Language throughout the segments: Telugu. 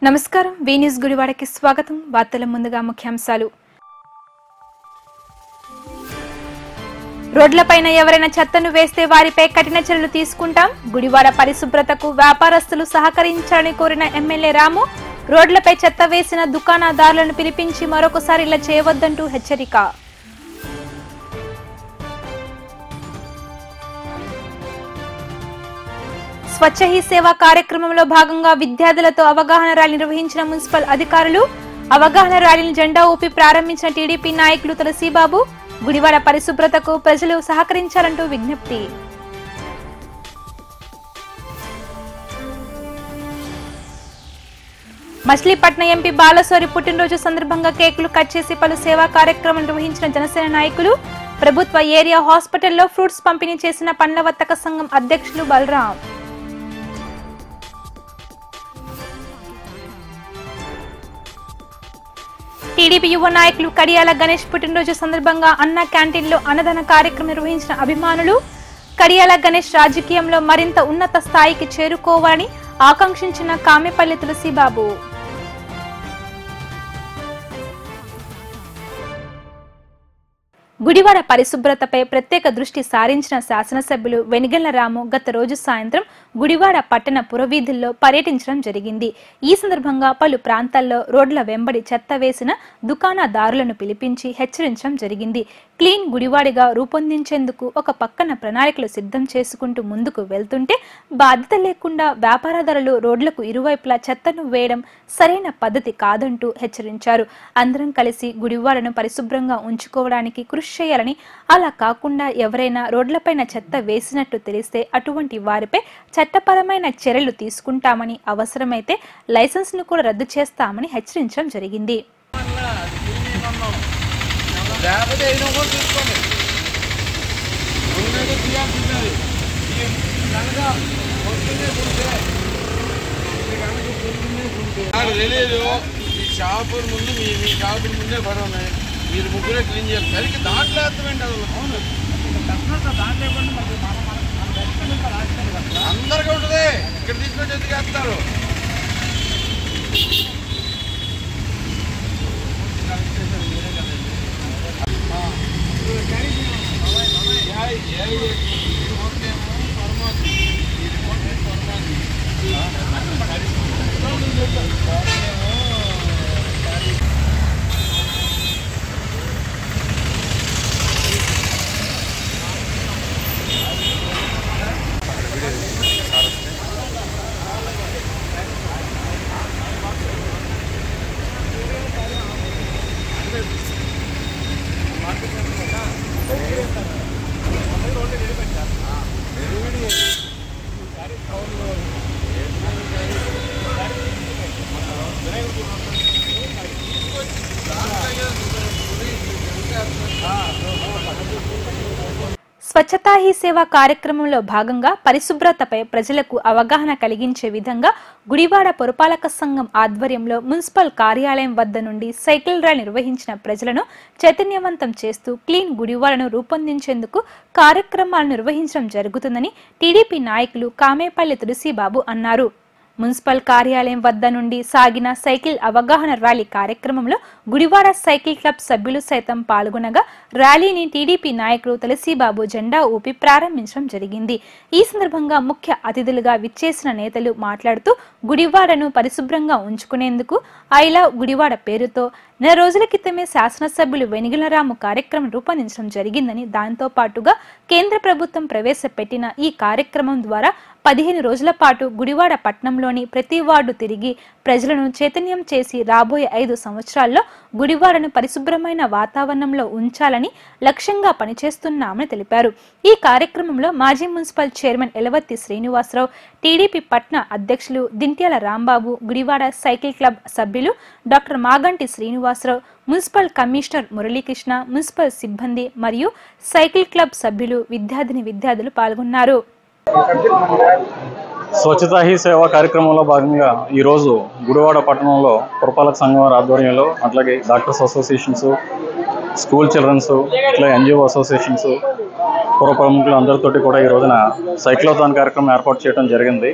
నమస్కారం వి న్యూస్ గుడివాడకి స్వాగతం వార్తల ముందుగా ముఖ్యాంశాలు రోడ్లపైన ఎవరైనా చెత్తను వేస్తే వారిపై కఠిన చర్యలు తీసుకుంటాం గుడివాడ పరిశుభ్రతకు వ్యాపారస్తులు సహకరించాలని కోరిన ఎమ్మెల్యే రాము రోడ్లపై చెత్త వేసిన దుకాణదారులను పిలిపించి మరొకసారి ఇలా చేయవద్దంటూ హెచ్చరిక స్వచ్ఛ హీ సేవ కార్యక్రమంలో భాగంగా విద్యార్థులతో అవగాహన ర్యాలీ నిర్వహించిన మున్సిపల్ అధికారులు అవగాహన ర్యాలీని జెండా ఊపి ప్రారంభించిన టీడీపీ నాయకులు తులసీబాబు గుడివాడ పరిశుభ్రతకు ప్రజలు సహకరించాలంటూ విజ్ఞప్తి మచిలీపట్నం ఎంపీ బాలసోరి పుట్టినరోజు సందర్భంగా కేకులు కట్ చేసి పలు సేవా కార్యక్రమాలు నిర్వహించిన జనసేన నాయకులు ప్రభుత్వ ఏరియా హాస్పిటల్లో ఫ్రూట్స్ పంపిణీ చేసిన పండ్ల వర్తక సంఘం అధ్యక్షులు బలరాం టీడీపీ యువ నాయకులు కడియాల గణేష్ పుట్టినరోజు సందర్భంగా అన్న క్యాంటీన్లో అన్నదాన కార్యక్రమం నిర్వహించిన అభిమానులు కడియాల గణేష్ రాజకీయంలో మరింత ఉన్నత స్థాయికి చేరుకోవాలని ఆకాంక్షించిన కామెపల్లి తులసీబాబు గుడివాడ పరిశుభ్రతపై ప్రత్యేక దృష్టి సారించిన శాసనసభ్యులు వెనిగళ్ల రాము గత రోజు సాయంత్రం గుడివాడ పట్టణ పురవీధుల్లో పర్యటించడం జరిగింది. ఈ సందర్భంగా పలు ప్రాంతాల్లో రోడ్ల వెంబడి చెత్త వేసిన దుకాణదారులను పిలిపించి హెచ్చరించడం జరిగింది. క్లీన్ గుడివాడిగా రూపొందించేందుకు ఒక పక్కన ప్రణాళికలు సిద్ధం చేసుకుంటూ ముందుకు వెళ్తుంటే బాధ్యత లేకుండా వ్యాపారదారులు రోడ్లకు ఇరువైపులా చెత్తను వేయడం సరైన పద్ధతి కాదంటూ హెచ్చరించారు. అందరం కలిసి గుడివాడను పరిశుభ్రంగా ఉంచుకోవడానికి కృషి చేయాలని, అలా కాకుండా ఎవరైనా రోడ్లపైన చెత్త వేసినట్టు తెలిస్తే అటువంటి వారిపై చట్టపరమైన చర్యలు తీసుకుంటామని, అవసరమైతే లైసెన్స్ ను కూడా రద్దు చేస్తామని హెచ్చరించడం జరిగింది. మీరు ముగ్గురే క్లీన్ చేయాలి సరికి దాంట్లో అర్థమేంటి అసలు అవును అందరికీ ఉంటుంది ఇక్కడ తీసుకొచ్చి ఎందుకు వేస్తారు స్వచ్ఛతా హీ సేవ కార్యక్రమంలో భాగంగా పరిశుభ్రతపై ప్రజలకు అవగాహన కలిగించే విధంగా గుడివాడ పురపాలక సంఘం ఆధ్వర్యంలో మున్సిపల్ కార్యాలయం వద్ద నుండి సైకిల్ ర్యాలీ నిర్వహించిన ప్రజలను చైతన్యవంతం చేస్తూ క్లీన్ గుడివాడను రూపొందించేందుకు కార్యక్రమాలు నిర్వహించడం జరుగుతుందని టీడీపీ నాయకులు కామేపల్లి తులసీబాబు అన్నారు. మున్సిపల్ కార్యాలయం వద్ద నుండి సాగిన సైకిల్ అవగాహన ర్యాలీ కార్యక్రమంలో గుడివాడ సైకిల్ క్లబ్ సభ్యులు సైతం పాల్గొనగా ర్యాలీని టీడీపీ నాయకులు తులసీబాబు జెండా ఊపి ప్రారంభించడం జరిగింది. ఈ సందర్భంగా ముఖ్య అతిథులుగా విచ్చేసిన నేతలు మాట్లాడుతూ గుడివాడను పరిశుభ్రంగా ఉంచుకునేందుకు ఐ లవ్ గుడివాడ పేరుతో నెల రోజుల క్రితమే శాసనసభ్యులు వెనిగళ్ల రాము కార్యక్రమం రూపొందించడం జరిగిందని, దాంతో పాటుగా కేంద్ర ప్రభుత్వం ప్రవేశపెట్టిన ఈ కార్యక్రమం ద్వారా 15 రోజుల పాటు గుడివాడ పట్టణంలోని ప్రతి వార్డు తిరిగి ప్రజలను చైతన్యం చేసి రాబోయే 5 సంవత్సరాల్లో గుడివాడను పరిశుభ్రమైన వాతావరణంలో ఉంచాలని లక్ష్యంగా పనిచేస్తున్నామని తెలిపారు. ఈ కార్యక్రమంలో మాజీ municipal chairman Elavarthi Srinivasarao, TDP పట్న అధ్యక్షులు దింట్యాల రాంబాబు, గుడివాడ సైకిల్ క్లబ్ సభ్యులు doctor Maganti Srinivasarao, municipal commissioner Muralikrishna, municipal సిబ్బంది మరియు సైకిల్ క్లబ్ సభ్యులు, విద్యార్థులు పాల్గొన్నారు. స్వచ్ఛతా హీ సేవ కార్యక్రమంలో భాగంగా ఈరోజు గుడివాడ పట్టణంలో పురపాలక సంఘం ఆధ్వర్యంలో అట్లాగే డాక్టర్స్ అసోసియేషన్స్, స్కూల్ చిల్డ్రన్స్, ఇట్లా ఎన్జిఓ అసోసియేషన్స్, పుర ప్రముఖులు అందరితోటి కూడా ఈ రోజున సైక్లోథాన్ కార్యక్రమం ఏర్పాటు చేయడం జరిగింది.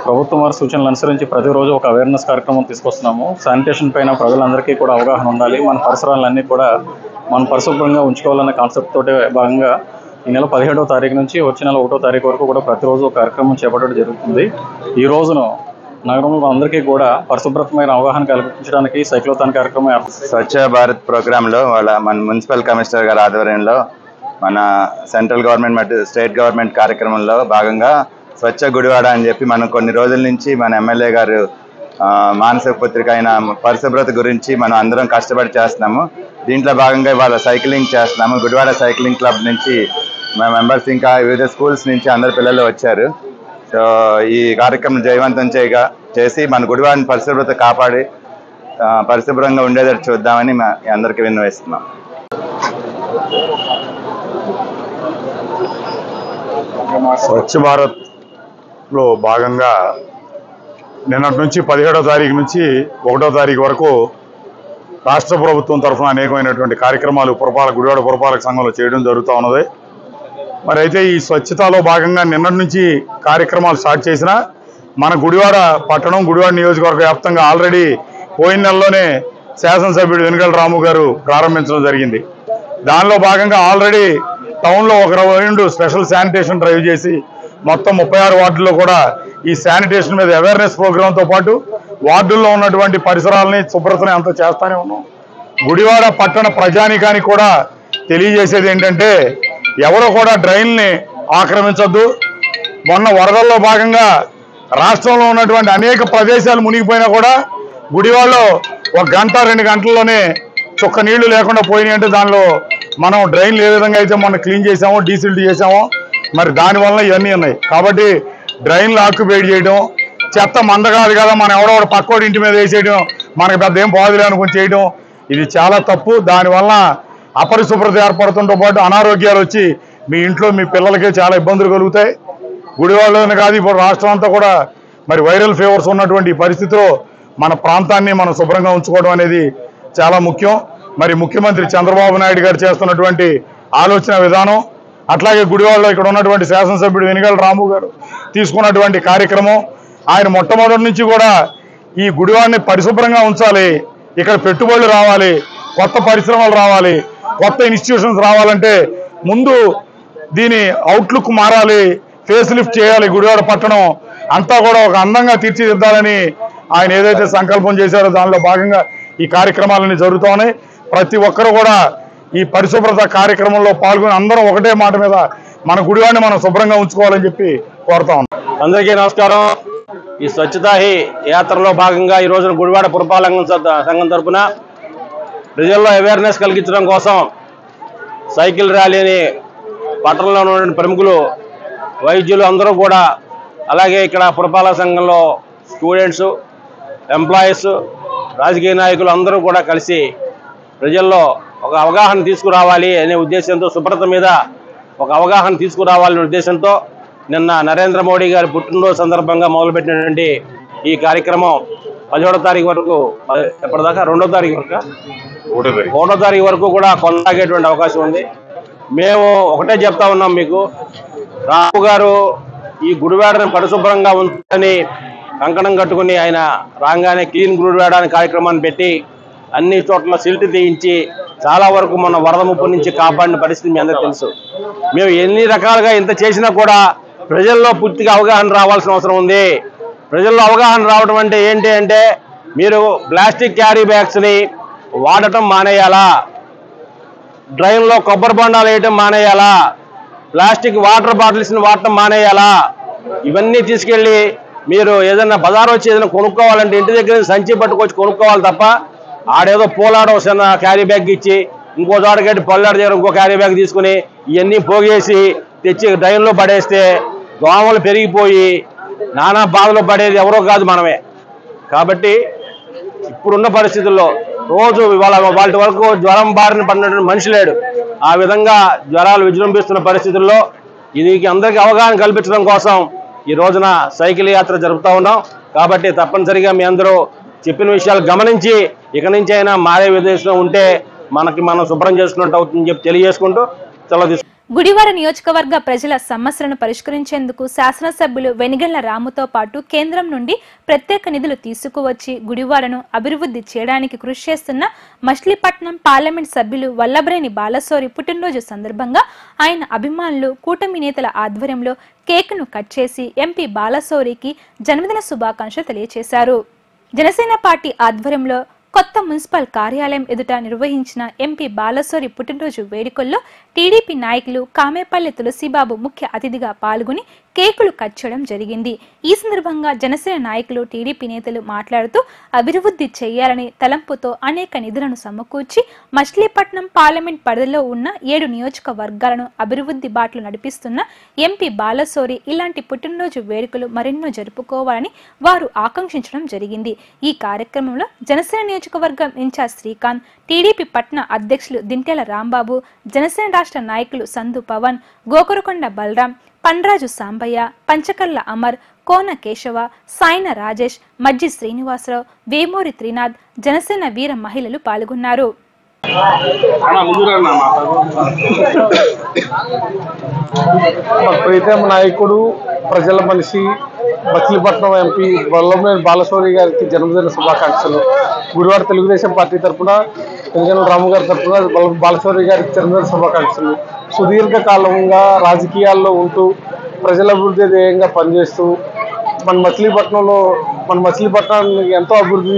ప్రభుత్వం వారి సూచనలు అనుసరించి ప్రతిరోజు ఒక అవేర్నెస్ కార్యక్రమం తీసుకొస్తున్నాము. శానిటేషన్ పైన ప్రజలందరికీ కూడా అవగాహన ఉండాలి. మన పరిసరాలన్నీ కూడా మనం పరిశుభ్రంగా ఉంచుకోవాలనే కాన్సెప్ట్ తోటి భాగంగా ఈ నెల 17వ తారీఖు నుంచి వచ్చే నెల 1వ తారీఖు వరకు కూడా ప్రతిరోజు కార్యక్రమం చేపట్టడం జరుగుతుంది. ఈ రోజును నగరంలో అందరికీ కూడా పరిశుభ్రతమైన అవగాహన కల్పించడానికి సైక్లోథాన్ కార్యక్రమం స్వచ్ఛ భారత్ ప్రోగ్రాంలో మన మున్సిపల్ కమిషనర్ గారి ఆధ్వర్యంలో మన సెంట్రల్ గవర్నమెంట్ మరియు స్టేట్ గవర్నమెంట్ కార్యక్రమంలో భాగంగా స్వచ్ఛ గుడివాడ అని చెప్పి మనం కొన్ని రోజుల నుంచి మన ఎమ్మెల్యే గారు మానసిక పత్రిక అయిన పరిశుభ్రత గురించి మనం అందరం కష్టపడి చేస్తున్నాము. దీంట్లో భాగంగా ఇవాళ సైక్లింగ్ చేస్తున్నాము. గుడివాడ సైక్లింగ్ క్లబ్ నుంచి మా మెంబర్స్ ఇంకా వివిధ స్కూల్స్ నుంచి అందరు పిల్లలు వచ్చారు. సో ఈ కార్యక్రమం జయవంతం చేసి మన గుడివాడని పరిశుభ్రత కాపాడి పరిశుభ్రంగా ఉండేటట్టు చూద్దామని అందరికీ విన్నవిస్తున్నాం. స్వచ్ఛ భారత్లో భాగంగా నిన్నటి నుంచి 17వ తారీఖు నుంచి 1వ తారీఖు వరకు రాష్ట్ర ప్రభుత్వం తరఫున అనేకమైనటువంటి కార్యక్రమాలు గుడివాడ పురపాలక సంఘంలో చేయడం జరుగుతూ ఉన్నది. మరి అయితే ఈ స్వచ్ఛతలో భాగంగా నిన్నటి నుంచి కార్యక్రమాలు స్టార్ట్ చేసిన మన గుడివాడ పట్టణం గుడివాడ నియోజకవర్గ వ్యాప్తంగా ఆల్రెడీ పోయిన నెలలోనే శాసనసభ్యుడు వెనుగల రాము గారు ప్రారంభించడం జరిగింది. దానిలో భాగంగా ఆల్రెడీ టౌన్లో ఒక 2 స్పెషల్ శానిటేషన్ డ్రైవ్ చేసి మొత్తం 36 వార్డుల్లో కూడా ఈ శానిటేషన్ మీద అవేర్నెస్ ప్రోగ్రాంతో పాటు వార్డుల్లో ఉన్నటువంటి పరిసరాలని శుభ్రతని అంతా చేస్తూనే ఉన్నాం. గుడివాడ పట్టణ ప్రజానికానికి కూడా తెలియజేసేది ఏంటంటే ఎవరో కూడా డ్రైన్ని ఆక్రమించొద్దు. మొన్న వరదల్లో భాగంగా రాష్ట్రంలో ఉన్నటువంటి అనేక ప్రదేశాలు మునిగిపోయినా కూడా గుడివాడలో 1 గంట 2 గంటల్లోనే చుక్క నీళ్లు లేకుండా పోయినాయి. అంటే దానిలో మనం డ్రైన్లు ఏ విధంగా అయితే మనం క్లీన్ చేసామో డీసిల్ట్ చేసామో మరి దానివల్ల ఇవన్నీ ఉన్నాయి. కాబట్టి డ్రైన్లు ఆక్యుపైడ్ చేయడం, చెత్త మంద కాదు కదా మనం ఎవడో పక్కోడి ఇంటి మీద వేసేయడం, మనకు పెద్ద ఏం బాధలే అనుకుని చేయడం, ఇది చాలా తప్పు. దానివల్ల అపరిశుభ్రత ఏర్పడుతుంతో పాటు అనారోగ్యాలు వచ్చి మీ ఇంట్లో మీ పిల్లలకే చాలా ఇబ్బందులు కలుగుతాయి. గుడివాడలోనే కాదు ఇప్పుడు రాష్ట్రం అంతా కూడా మరి వైరల్ ఫీవర్స్ ఉన్నటువంటి పరిస్థితిలో మన ప్రాంతాన్ని మనం శుభ్రంగా ఉంచుకోవడం అనేది చాలా ముఖ్యం. మరి ముఖ్యమంత్రి చంద్రబాబు నాయుడు గారు చేస్తున్నటువంటి ఆలోచన విధానం, అట్లాగే గుడివాడలో ఇక్కడ ఉన్నటువంటి శాసనసభ్యుడు వెనుగల రాము గారు తీసుకున్నటువంటి కార్యక్రమం, ఆయన మొట్టమొదటి నుంచి కూడా ఈ గుడివాడని పరిశుభ్రంగా ఉంచాలి, ఇక్కడ పెట్టుబడులు రావాలి, కొత్త పరిశ్రమలు రావాలి, కొత్త ఇన్స్టిట్యూషన్స్ రావాలంటే ముందు దీని అవుట్లుక్ మారాలి, ఫేస్ లిఫ్ట్ చేయాలి. గుడివాడ పట్టణం అంతా కూడా ఒక అందంగా తీర్చిదిద్దాలని ఆయన ఏదైతే సంకల్పం చేశారో దానిలో భాగంగా ఈ కార్యక్రమాలన్నీ జరుగుతూ ఉన్నాయి. ప్రతి ఒక్కరు కూడా ఈ పరిశుభ్రత కార్యక్రమంలో పాల్గొని అందరం ఒకటే మాట మీద మన గుడివాడిని మనం శుభ్రంగా ఉంచుకోవాలని చెప్పి కోరుతా ఉన్నాం. అందరికీ నమస్కారం. ఈ స్వచ్ఛతా హీ యాత్రలో భాగంగా ఈ రోజున గుడివాడ పురపాలక సంఘం తరఫున ప్రజల్లో అవేర్నెస్ కలిగించడం కోసం సైకిల్ ర్యాలీని పట్టణంలో ఉన్న ప్రముఖులు, వైద్యులు అందరూ కూడా, అలాగే ఇక్కడ పురపాలక సంఘంలో స్టూడెంట్స్, ఎంప్లాయీస్, రాజకీయ నాయకులు అందరూ కూడా కలిసి ప్రజల్లో ఒక అవగాహన తీసుకురావాలి అనే ఉద్దేశంతో, శుభ్రత మీద ఒక అవగాహన తీసుకురావాలనే ఉద్దేశంతో నిన్న నరేంద్ర మోడీ గారి పుట్టినరోజు సందర్భంగా మొదలుపెట్టినటువంటి ఈ కార్యక్రమం 17వ తారీఖు వరకు, ఎప్పటిదాకా 2వ తారీఖు వరకు 1వ తారీఖు వరకు కూడా కొనసాగేటువంటి అవకాశం ఉంది. మేము ఒకటే చెప్తా ఉన్నాం మీకు, రాము గారు ఈ గుడివాడని పరిశుభ్రంగా ఉంచాలని కంకణం కట్టుకుని ఆయన రాగానే క్లీన్ గుడివాడ అనే కార్యక్రమాన్ని పెట్టి అన్ని చోట్ల సిల్ట్ తీయించి చాలా వరకు మన వరద ముప్పు నుంచి కాపాడిన పరిస్థితి మీ అందరికీ తెలుసు. మేము ఎన్ని రకాలుగా ఇంత చేసినా కూడా ప్రజల్లో పూర్తిగా అవగాహన రావాల్సిన అవసరం ఉంది. ప్రజల్లో అవగాహన రావడం అంటే ఏంటి అంటే, మీరు ప్లాస్టిక్ క్యారీ బ్యాగ్స్ని వాడటం మానేయాలా, డ్రైన్లో కొబ్బరి బొండాలు వేయటం మానేయాలా, ప్లాస్టిక్ వాటర్ బాటిల్స్ని వాడటం మానేయాలా. ఇవన్నీ తీసుకెళ్ళి మీరు ఏదైనా బజార్ వచ్చి ఏదైనా కొనుక్కోవాలంటే ఇంటి దగ్గర సంచి పట్టుకొచ్చి కొనుక్కోవాలి తప్ప, ఆడేదో పోలాడ చిన్న క్యారీ బ్యాగ్ ఇచ్చి ఇంకో చోటకెట్టి పల్లాడ దగ్గర ఇంకో క్యారీ బ్యాగ్ తీసుకుని ఇవన్నీ పోగేసి తెచ్చి డ్రైన్లో పడేస్తే దోమలు పెరిగిపోయి నానా బాధలు పడేది ఎవరో కాదు, మనమే. కాబట్టి ఇప్పుడున్న పరిస్థితుల్లో రోజు వాళ్ళ వరకు జ్వరం బారిన పడినటువంటి మనిషి లేడు. ఆ విధంగా జ్వరాలు విజృంభిస్తున్న పరిస్థితుల్లో ఇది అందరికీ అవగాహన కల్పించడం కోసం ఈ రోజున సైకిల్ యాత్ర జరుపుతూ ఉన్నాం. కాబట్టి తప్పనిసరిగా మీ అందరూ చెప్పిన విషయాలు గమనించి ఇక నుంచి అయినా మారే విదేశంలో ఉంటే మనం శుభ్రం చేసుకున్నట్టు అవుతుందని చెప్పి తెలియజేసుకుంటూ సెలవు తీసుకుంటాం. గుడివాడ నియోజకవర్గ ప్రజల సమస్యలను పరిష్కరించేందుకు శాసనసభ్యులు వెనిగళ్ల రాముతో పాటు కేంద్రం నుండి ప్రత్యేక నిధులు తీసుకువచ్చి గుడివాడను అభివృద్ధి చేయడానికి కృషి చేస్తున్న మచిలీపట్నం పార్లమెంట్ సభ్యులు వల్లభనేని బాలశౌరి పుట్టినరోజు సందర్భంగా ఆయన అభిమానులు కూటమి నేతల ఆధ్వర్యంలో కేక్ను కట్ చేసి ఎంపీ బాలశౌరికి జన్మదిన శుభాకాంక్షలు తెలియజేశారు. జనసేన పార్టీ ఆధ్వర్యంలో కొత్త మున్సిపల్ కార్యాలయం ఎదుట నిర్వహించిన ఎంపీ బాలశౌరి పుట్టినరోజు వేడుకల్లో టీడీపీ నాయకులు కామేపల్లి తులసిబాబు ముఖ్య అతిథిగా పాల్గొని కేకులు కట్ చేయడం జరిగింది. ఈ సందర్భంగా జనసేన నాయకులు టీడీపీ నేతలు మాట్లాడుతూ అభివృద్ధి చేయాలని తలంపుతో అనేక నిధులను సమకూర్చి మచిలీపట్నం పార్లమెంట్ పరిధిలో ఉన్న 7 నియోజకవర్గాలను అభివృద్ధి బాటలు నడిపిస్తున్న ఎంపీ బాలశౌరి ఇలాంటి పుట్టినరోజు వేడుకలు మరెన్నో జరుపుకోవాలని వారు ఆకాంక్షించడం జరిగింది. ఈ కార్యక్రమంలో జనసేన నియోజకవర్గం ఇన్ఛార్జ్ శ్రీకాంత్, టీడీపీ పట్న అధ్యక్షులు దింటెల రాంబాబు, జనసేన రాష్ట్ర నాయకులు సందు పవన్, గోకరకొండ బలరాం, పండ్రాజు సాంబయ్య, పంచకర్ల అమర్, కోన కేశవ, సాయిన రాజేష్, మజ్జి శ్రీనివాసరావు, వేమూరి త్రినాథ్, జనసేన వీర మహిళలు పాల్గొన్నారు. ప్రీతం నాయకుడు, ప్రజల మనిషి, మచిలీపట్నం ఎంపీ వల్లభనేని బాలశౌరి గారికి జన్మదిన శుభాకాంక్షలు. గుడివాడ తెలుగుదేశం పార్టీ తరఫున వెనిగళ్ల రాము గారి తరఫున బాలశౌరి గారికి జన్మదిన శుభాకాంక్షలు. సుదీర్ఘకాలంగా రాజకీయాల్లో ఉంటూ ప్రజల అభివృద్ధి ధ్యేయంగా పనిచేస్తూ మన మచిలీపట్నాన్ని ఎంతో అభివృద్ధి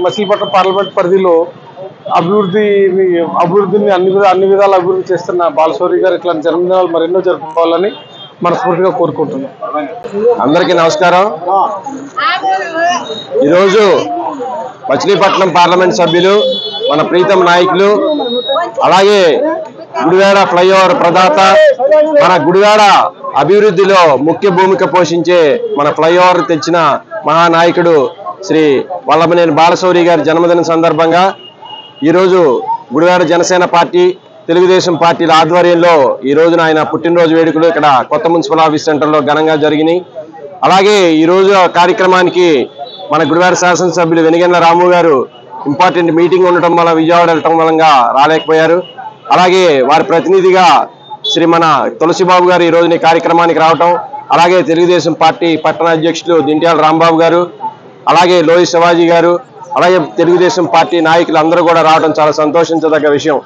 మచిలీపట్నం పార్లమెంట్ పరిధిలో అభివృద్ధిని అన్ని విధాలు అభివృద్ధి చేస్తున్న బాలశౌరి గారు ఇట్లాంటి జన్మదినాలు మరెన్నో జరుపుకోవాలని మనస్ఫూర్తిగా కోరుకుంటున్నాం. అందరికీ నమస్కారం. ఈరోజు మచిలీపట్నం పార్లమెంట్ సభ్యులు, మన ప్రీతం నాయకులు, అలాగే గుడివాడ ఫ్లైఓవర్ ప్రదాత, మన గుడివాడ అభివృద్ధిలో ముఖ్య భూమిక పోషించే మన ఫ్లైఓవర్ తెచ్చిన మహానాయకుడు శ్రీ వల్లభనేని బాలశౌరి గారి జన్మదిన సందర్భంగా ఈరోజు గుడివాడ జనసేన పార్టీ, తెలుగుదేశం పార్టీల ఆధ్వర్యంలో ఈ రోజున ఆయన పుట్టినరోజు వేడుకలు ఇక్కడ కొత్త మున్సిపల్ ఆఫీస్ సెంటర్లో ఘనంగా జరిగినాయి. అలాగే ఈ రోజు కార్యక్రమానికి మన గుడివాడ శాసనసభ్యులు వెనిగళ్ల రాము గారు ఇంపార్టెంట్ మీటింగ్ ఉండటం వల్ల విజయవాడ వెళ్ళటం వల్ల రాలేకపోయారు. అలాగే వారి ప్రతినిధిగా శ్రీ మన తులసిబాబు గారు ఈ రోజున కార్యక్రమానికి రావటం, అలాగే తెలుగుదేశం పార్టీ పట్టణ అధ్యక్షులు దింట్యాల రాంబాబు గారు, అలాగే లోయి శివాజీ గారు, అలాగే తెలుగుదేశం పార్టీ నాయకులు అందరూ కూడా రావడం చాలా సంతోషించదగ్గ విషయం.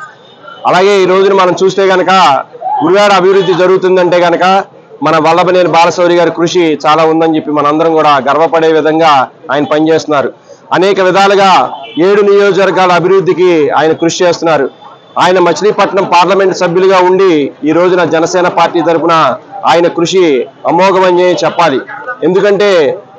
అలాగే ఈ రోజున మనం చూస్తే కనుక గుడివాడ అభివృద్ధి జరుగుతుందంటే కనుక మన వల్లభనేని బాలశౌరి గారి కృషి చాలా ఉందని చెప్పి మనందరం కూడా గర్వపడే విధంగా ఆయన పనిచేస్తున్నారు. అనేక విధాలుగా 7 నియోజకవర్గాల అభివృద్ధికి ఆయన కృషి చేస్తున్నారు. ఆయన మచిలీపట్నం పార్లమెంట్ సభ్యులుగా ఉండి ఈ రోజున జనసేన పార్టీ తరఫున ఆయన కృషి అమోఘమని చెప్పాలి. ఎందుకంటే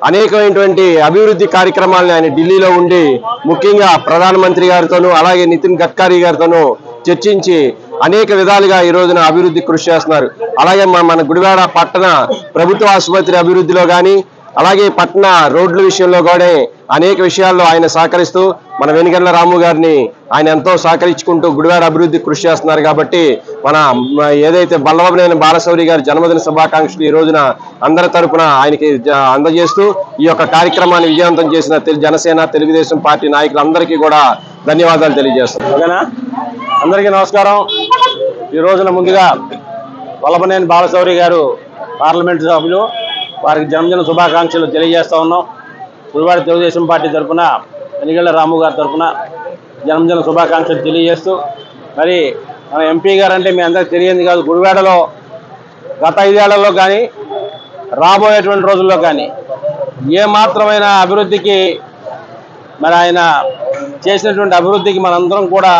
అనేకమైనటువంటి అభివృద్ధి కార్యక్రమాలను ఆయన ఢిల్లీలో ఉండి ముఖ్యంగా ప్రధానమంత్రి గారితోనూ అలాగే నితిన్ గడ్కరీ గారితోనూ చర్చించి అనేక విధాలుగా ఈ రోజున అభివృద్ధి కృషి చేస్తున్నారు. అలాగే మన గుడివాడ పట్టణ ప్రభుత్వ ఆసుపత్రి అభివృద్ధిలో కానీ, అలాగే పట్టణ రోడ్ల విషయంలో కూడా అనేక విషయాల్లో ఆయన సహకరిస్తూ మన వెనిగళ్ల రాము గారిని ఆయన ఎంతో సహకరించుకుంటూ గుడివాడ అభివృద్ధి కృషి చేస్తున్నారు. కాబట్టి మన ఏదైతే వల్లభనేని బాలశౌరి గారి జన్మదిన శుభాకాంక్షలు ఈ రోజున అందరి తరపున ఆయనకి అందజేస్తూ ఈ యొక్క కార్యక్రమాన్ని విజయవంతం చేసిన జనసేన తెలుగుదేశం పార్టీ నాయకులందరికీ కూడా ధన్యవాదాలు తెలియజేస్తాం. ఓకేనా? అందరికీ నమస్కారం. ఈ రోజున ముందుగా వల్లభనేని బాలశౌరి గారు పార్లమెంటు సభ్యులు, వారికి జన్మదిన శుభాకాంక్షలు తెలియజేస్తూ ఉన్నాం. గుడివాడ తెలుగుదేశం పార్టీ తరఫున వెనిగళ్ల రాము గారి తరఫున జన్మదిన శుభాకాంక్షలు తెలియజేస్తూ, మరి మన ఎంపీ గారు అంటే మీ అందరికీ తెలియంది కాదు, గుడివాడలో గత 5 ఏళ్లలో కానీ రాబోయేటువంటి రోజుల్లో కానీ ఏమాత్రమైన అభివృద్ధికి మరి ఆయన చేసినటువంటి అభివృద్ధికి మనందరం కూడా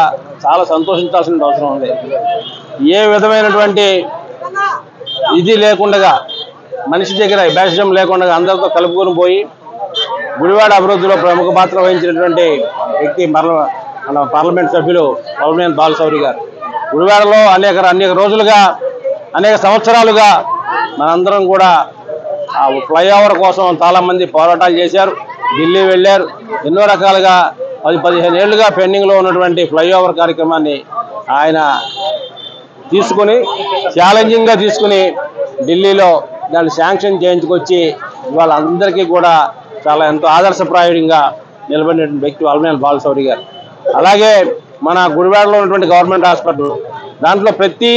చాలా సంతోషించాల్సిన అవసరం ఉంది. ఏ విధమైనటువంటి ఇది లేకుండా, మనిషి దగ్గర భేషజం లేకుండా అందరితో కలుపుకొని పోయి గుడివాడ అభివృద్ధిలో ప్రముఖ పాత్ర వహించినటువంటి వ్యక్తి మన పార్లమెంట్ సభ్యులు వల్లభనేని బాలశౌరి గారు. గుడివాడలో అనేక రోజులుగా, అనేక సంవత్సరాలుగా మనందరం కూడా ఆ ఫ్లైఓవర్ కోసం చాలామంది పోరాటాలు చేశారు, ఢిల్లీ వెళ్ళారు. ఎన్నో రకాలుగా 10-15 ఏళ్లుగా పెండింగ్లో ఉన్నటువంటి ఫ్లైఓవర్ కార్యక్రమాన్ని ఆయన తీసుకుని ఛాలెంజింగ్గా తీసుకుని ఢిల్లీలో దాన్ని శాంక్షన్ చేయించుకొచ్చి ఇవాళ అందరికీ కూడా చాలా ఎంతో ఆదర్శప్రాయంగా నిలబడిన వ్యక్తి వల్లభనేని బాలశౌరి గారు. అలాగే మన గుడివాడలో ఉన్నటువంటి గవర్నమెంట్ హాస్పిటల్, దాంట్లో ప్రతి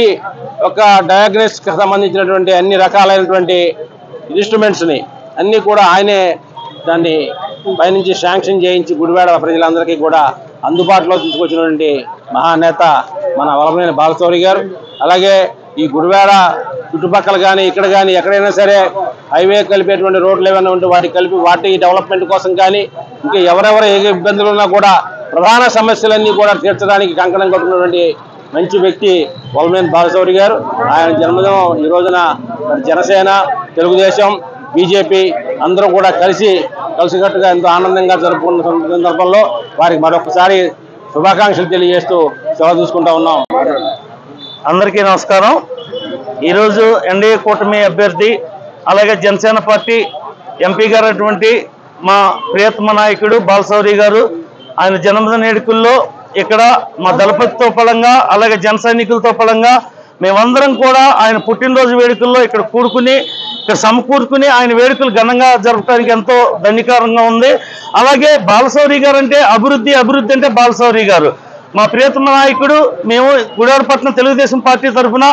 ఒక డయాగ్నోస్టిక్కి సంబంధించినటువంటి అన్ని రకాలైనటువంటి ఇన్స్ట్రుమెంట్స్ని అన్నీ కూడా ఆయనే దాన్ని పైనుంచి శాంక్షన్ చేయించి గుడివాడ ప్రజలందరికీ కూడా అందుబాటులో తీసుకొచ్చినటువంటి మహానేత మన వల్లభనేని బాలశౌరి గారు. అలాగే ఈ గుడివాడ చుట్టుపక్కల కానీ ఇక్కడ కానీ ఎక్కడైనా సరే హైవే కలిపేటువంటి రోడ్లు ఏమైనా ఉంటే వాటికి కలిపి వాటి డెవలప్మెంట్ కోసం కానీ ఇంకా ఎవరెవరు ఏ ఇబ్బందులు ఉన్నా కూడా ప్రధాన సమస్యలన్నీ కూడా తీర్చడానికి కంకణం కట్టుకున్నటువంటి మంచి వ్యక్తి వల్లభనేని బాలశౌరి గారు. ఆయన జన్మదినం ఈ రోజున జనసేన, తెలుగుదేశం, బీజేపీ అందరూ కూడా కలిసికట్టుగా ఎంతో ఆనందంగా జరుపుకున్న సందర్భంలో వారికి మరొకసారి శుభాకాంక్షలు తెలియజేస్తూ సెలవు తీసుకుంటా ఉన్నాం. అందరికీ నమస్కారం. ఈరోజు ఎన్డీఏ కూటమి అభ్యర్థి అలాగే జనసేన పార్టీ ఎంపీ గారు అటువంటి మా ప్రియతమ నాయకుడు బాలశౌరి గారు ఆయన జన్మదిన వేడుకల్లో ఇక్కడ మా దళపతితో పలంగా అలాగే జన సైనికులతో పలంగా మేమందరం కూడా ఆయన పుట్టినరోజు వేడుకల్లో ఇక్కడ కూడుకుని ఇక్కడ సమకూరుకుని ఆయన వేడుకలు ఘనంగా జరపడానికి ఎంతో ధన్యకరంగా ఉంది. అలాగే బాలశౌరి గారు అంటే అభివృద్ధి అంటే బాలశౌరి గారు మా ప్రియతమ నాయకుడు. మేము గుడివాడపట్నం తెలుగుదేశం పార్టీ తరఫున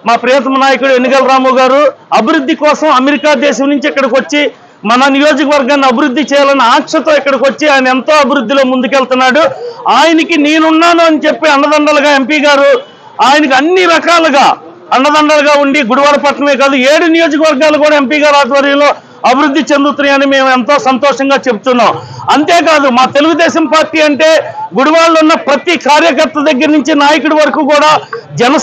మా ప్రియతమ నాయకుడు ఎన్నికల రాము గారు అభివృద్ధి కోసం అమెరికా దేశం నుంచి ఇక్కడికి వచ్చి మన నియోజకవర్గాన్ని అభివృద్ధి చేయాలన్న ఆశతో ఇక్కడికి వచ్చి ఆయన ఎంతో అభివృద్ధిలో ముందుకెళ్తున్నాడు. ఆయనకి నేనున్నాను అని చెప్పి అండదండలుగా ఎంపీ గారు ఆయనకి అన్ని రకాలుగా అండదండలుగా ఉండి గుడివాడపట్నమే కాదు 7 నియోజకవర్గాలు కూడా ఎంపీ గారు ఆధ్వర్యంలో అభివృద్ధి చెందుతున్నాయని మేము ఎంతో సంతోషంగా చెప్తున్నాం. అంతేకాదు మా తెలుగుదేశం పార్టీ అంటే గుడివాడలో ఉన్న ప్రతి కార్యకర్త దగ్గర నుంచి నాయకుడి వరకు కూడా జన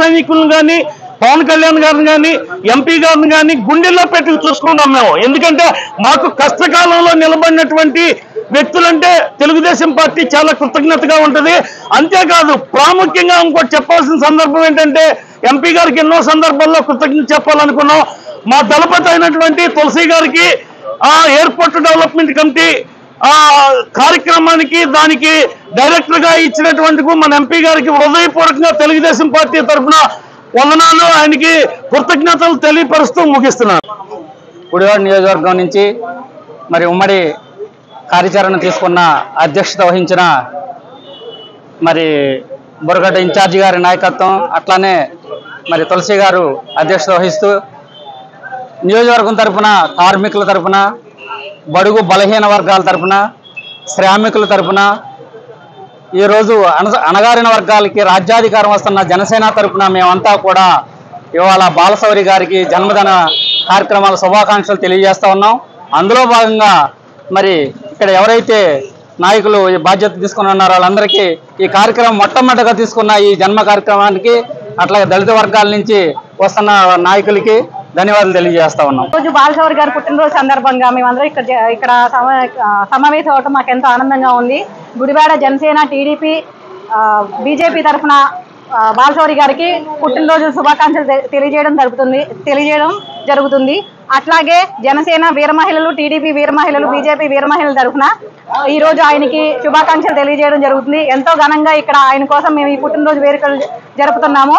సైనికులను కానీ పవన్ కళ్యాణ్ గారిని కానీ ఎంపీ గారిని కానీ గుండెల్లో పెట్టి చూసుకుంటాం మేము. ఎందుకంటే మాకు కష్టకాలంలో నిలబడినటువంటి వ్యక్తులంటే తెలుగుదేశం పార్టీ చాలా కృతజ్ఞతగా ఉంటుంది. అంతేకాదు ప్రాముఖ్యంగా ఇంకోటి చెప్పాల్సిన సందర్భం ఏంటంటే ఎంపీ గారికి ఎన్నో సందర్భాల్లో కృతజ్ఞత చెప్పాలనుకున్నాం. మా దళపతి అయినటువంటి తులసి గారికి ఎయిర్పోర్ట్ డెవలప్మెంట్ కమిటీ కార్యక్రమానికి దానికి డైరెక్టర్ గా ఇచ్చినటువంటి మన ఎంపీ గారికి హృదయపూర్వకంగా తెలుగుదేశం పార్టీ తరఫున వందనాలు, ఆయనకి కృతజ్ఞతలు తెలియపరుస్తూ ముగిస్తున్నాను. గుడివాడ నియోజకవర్గం నుంచి మరి ఉమ్మడి కార్యాచరణ తీసుకున్న అధ్యక్షత వహించిన మరి బుర్రగడ్డ ఇన్ఛార్జి గారి నాయకత్వం అట్లానే మరి తులసి గారు అధ్యక్షత వహిస్తూ నియోజకవర్గం తరఫున కార్మికుల తరఫున బడుగు బలహీన వర్గాల తరఫున శ్రామికుల తరఫున ఈరోజు అణగారిన వర్గాలకి రాజ్యాధికారం వస్తున్న జనసేన తరఫున మేమంతా కూడా ఇవాళ బాలశౌరి గారికి జన్మదిన కార్యక్రమాల శుభాకాంక్షలు తెలియజేస్తా ఉన్నాం. అందులో భాగంగా మరి ఇక్కడ ఎవరైతే నాయకులు ఈ బాధ్యత తీసుకుని ఉన్నారో వాళ్ళందరికీ ఈ కార్యక్రమం మొట్టమొదటిగా తీసుకున్న ఈ జన్మ కార్యక్రమానికి అట్లాగే దళిత వర్గాల నుంచి వస్తున్న నాయకులకి ధన్యవాదాలు తెలియజేస్తా ఉన్నాం. రోజు బాలశౌరి గారి పుట్టినరోజు సందర్భంగా మేమందరం ఇక్కడ సమావేశం అవటం మాకు ఎంతో ఆనందంగా ఉంది. గుడివాడ జనసేన, టీడీపీ, బీజేపీ తరఫున బాలశౌరి గారికి పుట్టినరోజు శుభాకాంక్షలు తెలియజేయడం జరుగుతుంది. అట్లాగే జనసేన వీర మహిళలు, టీడీపీ వీర మహిళలు, బీజేపీ వీర మహిళల తరఫున ఈ రోజు ఆయనకి శుభాకాంక్షలు తెలియజేయడం జరుగుతుంది. ఎంతో ఘనంగా ఇక్కడ ఆయన కోసం మేము ఈ పుట్టినరోజు వేడుకలు జరుపుతున్నాము.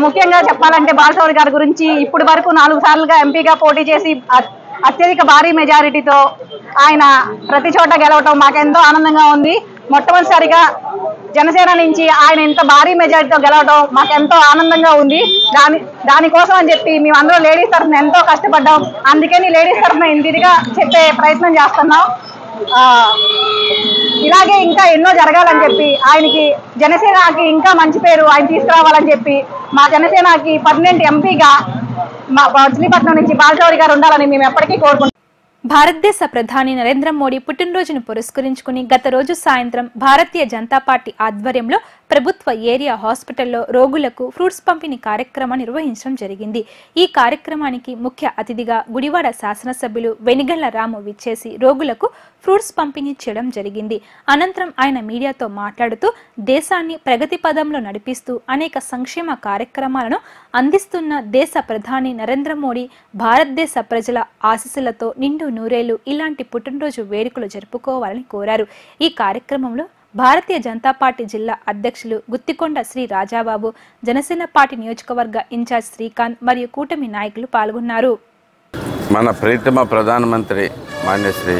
ముఖ్యంగా చెప్పాలంటే బాలశౌరి గారి గురించి ఇప్పటి వరకు 4 సార్లుగా ఎంపీగా పోటీ చేసి అత్యధిక భారీ మెజారిటీతో ఆయన ప్రతి చోట గెలవటం మాకెంతో ఆనందంగా ఉంది. మొట్టమొదటిసారిగా జనసేన నుంచి ఆయన ఇంత భారీ మెజారిటీతో గెలవడం మాకెంతో ఆనందంగా ఉంది. దానికోసం అని చెప్పి మేమందరం లేడీస్ తరఫున ఎంతో కష్టపడ్డాం. అందుకని లేడీస్ తరఫున ఇంటిగా చెప్పే ప్రయత్నం చేస్తున్నాం. ఇలాగే ఇంకా ఎన్నో జరగాలని చెప్పి ఆయనకి జనసేనకి ఇంకా మంచి పేరు ఆయన తీసుకురావాలని చెప్పి మా జనసేనకి పర్మనెంట్ ఎంపీగా మా మచిలీపట్నం నుంచి బాలశౌరి గారు ఉండాలని మేము ఎప్పటికీ కోరుకుంటున్నాం. భారతదేశ ప్రధాని నరేంద్ర మోడీ పుట్టినరోజును పురస్కరించుకుని గత రోజు సాయంత్రం భారతీయ జనతా పార్టీ ఆధ్వర్యంలో ప్రభుత్వ ఏరియా హాస్పిటల్లో రోగులకు ఫ్రూట్స్ పంపిణీ కార్యక్రమాన్ని నిర్వహించడం జరిగింది. ఈ కార్యక్రమానికి ముఖ్య అతిథిగా గుడివాడ శాసనసభ్యులు వెనిగళ్ల రాము విచ్చేసి రోగులకు ఫ్రూట్స్ పంపిణీ చేయడం జరిగింది. అనంతరం ఆయన మీడియాతో మాట్లాడుతూ దేశాన్ని ప్రగతి పదంలో నడిపిస్తూ అనేక సంక్షేమ కార్యక్రమాలను అందిస్తున్న దేశ ప్రధాని నరేంద్ర మోడీ భారతదేశ ప్రజల ఆశీస్సులతో నిండు నూరేళ్లు ఇలాంటి పుట్టినరోజు వేడుకలు జరుపుకోవాలని కోరారు. ఈ కార్యక్రమంలో భారతీయ జనతా పార్టీ జిల్లా అధ్యక్షులు గుత్తికొండ శ్రీ రాజాబాబు, జనసేన పార్టీ నియోజకవర్గ ఇన్ఛార్జ్ శ్రీకాంత్ మరియు కూటమి నాయకులు పాల్గొన్నారు. మన ప్రీతమ ప్రధానమంత్రి మాన్యశ్రీ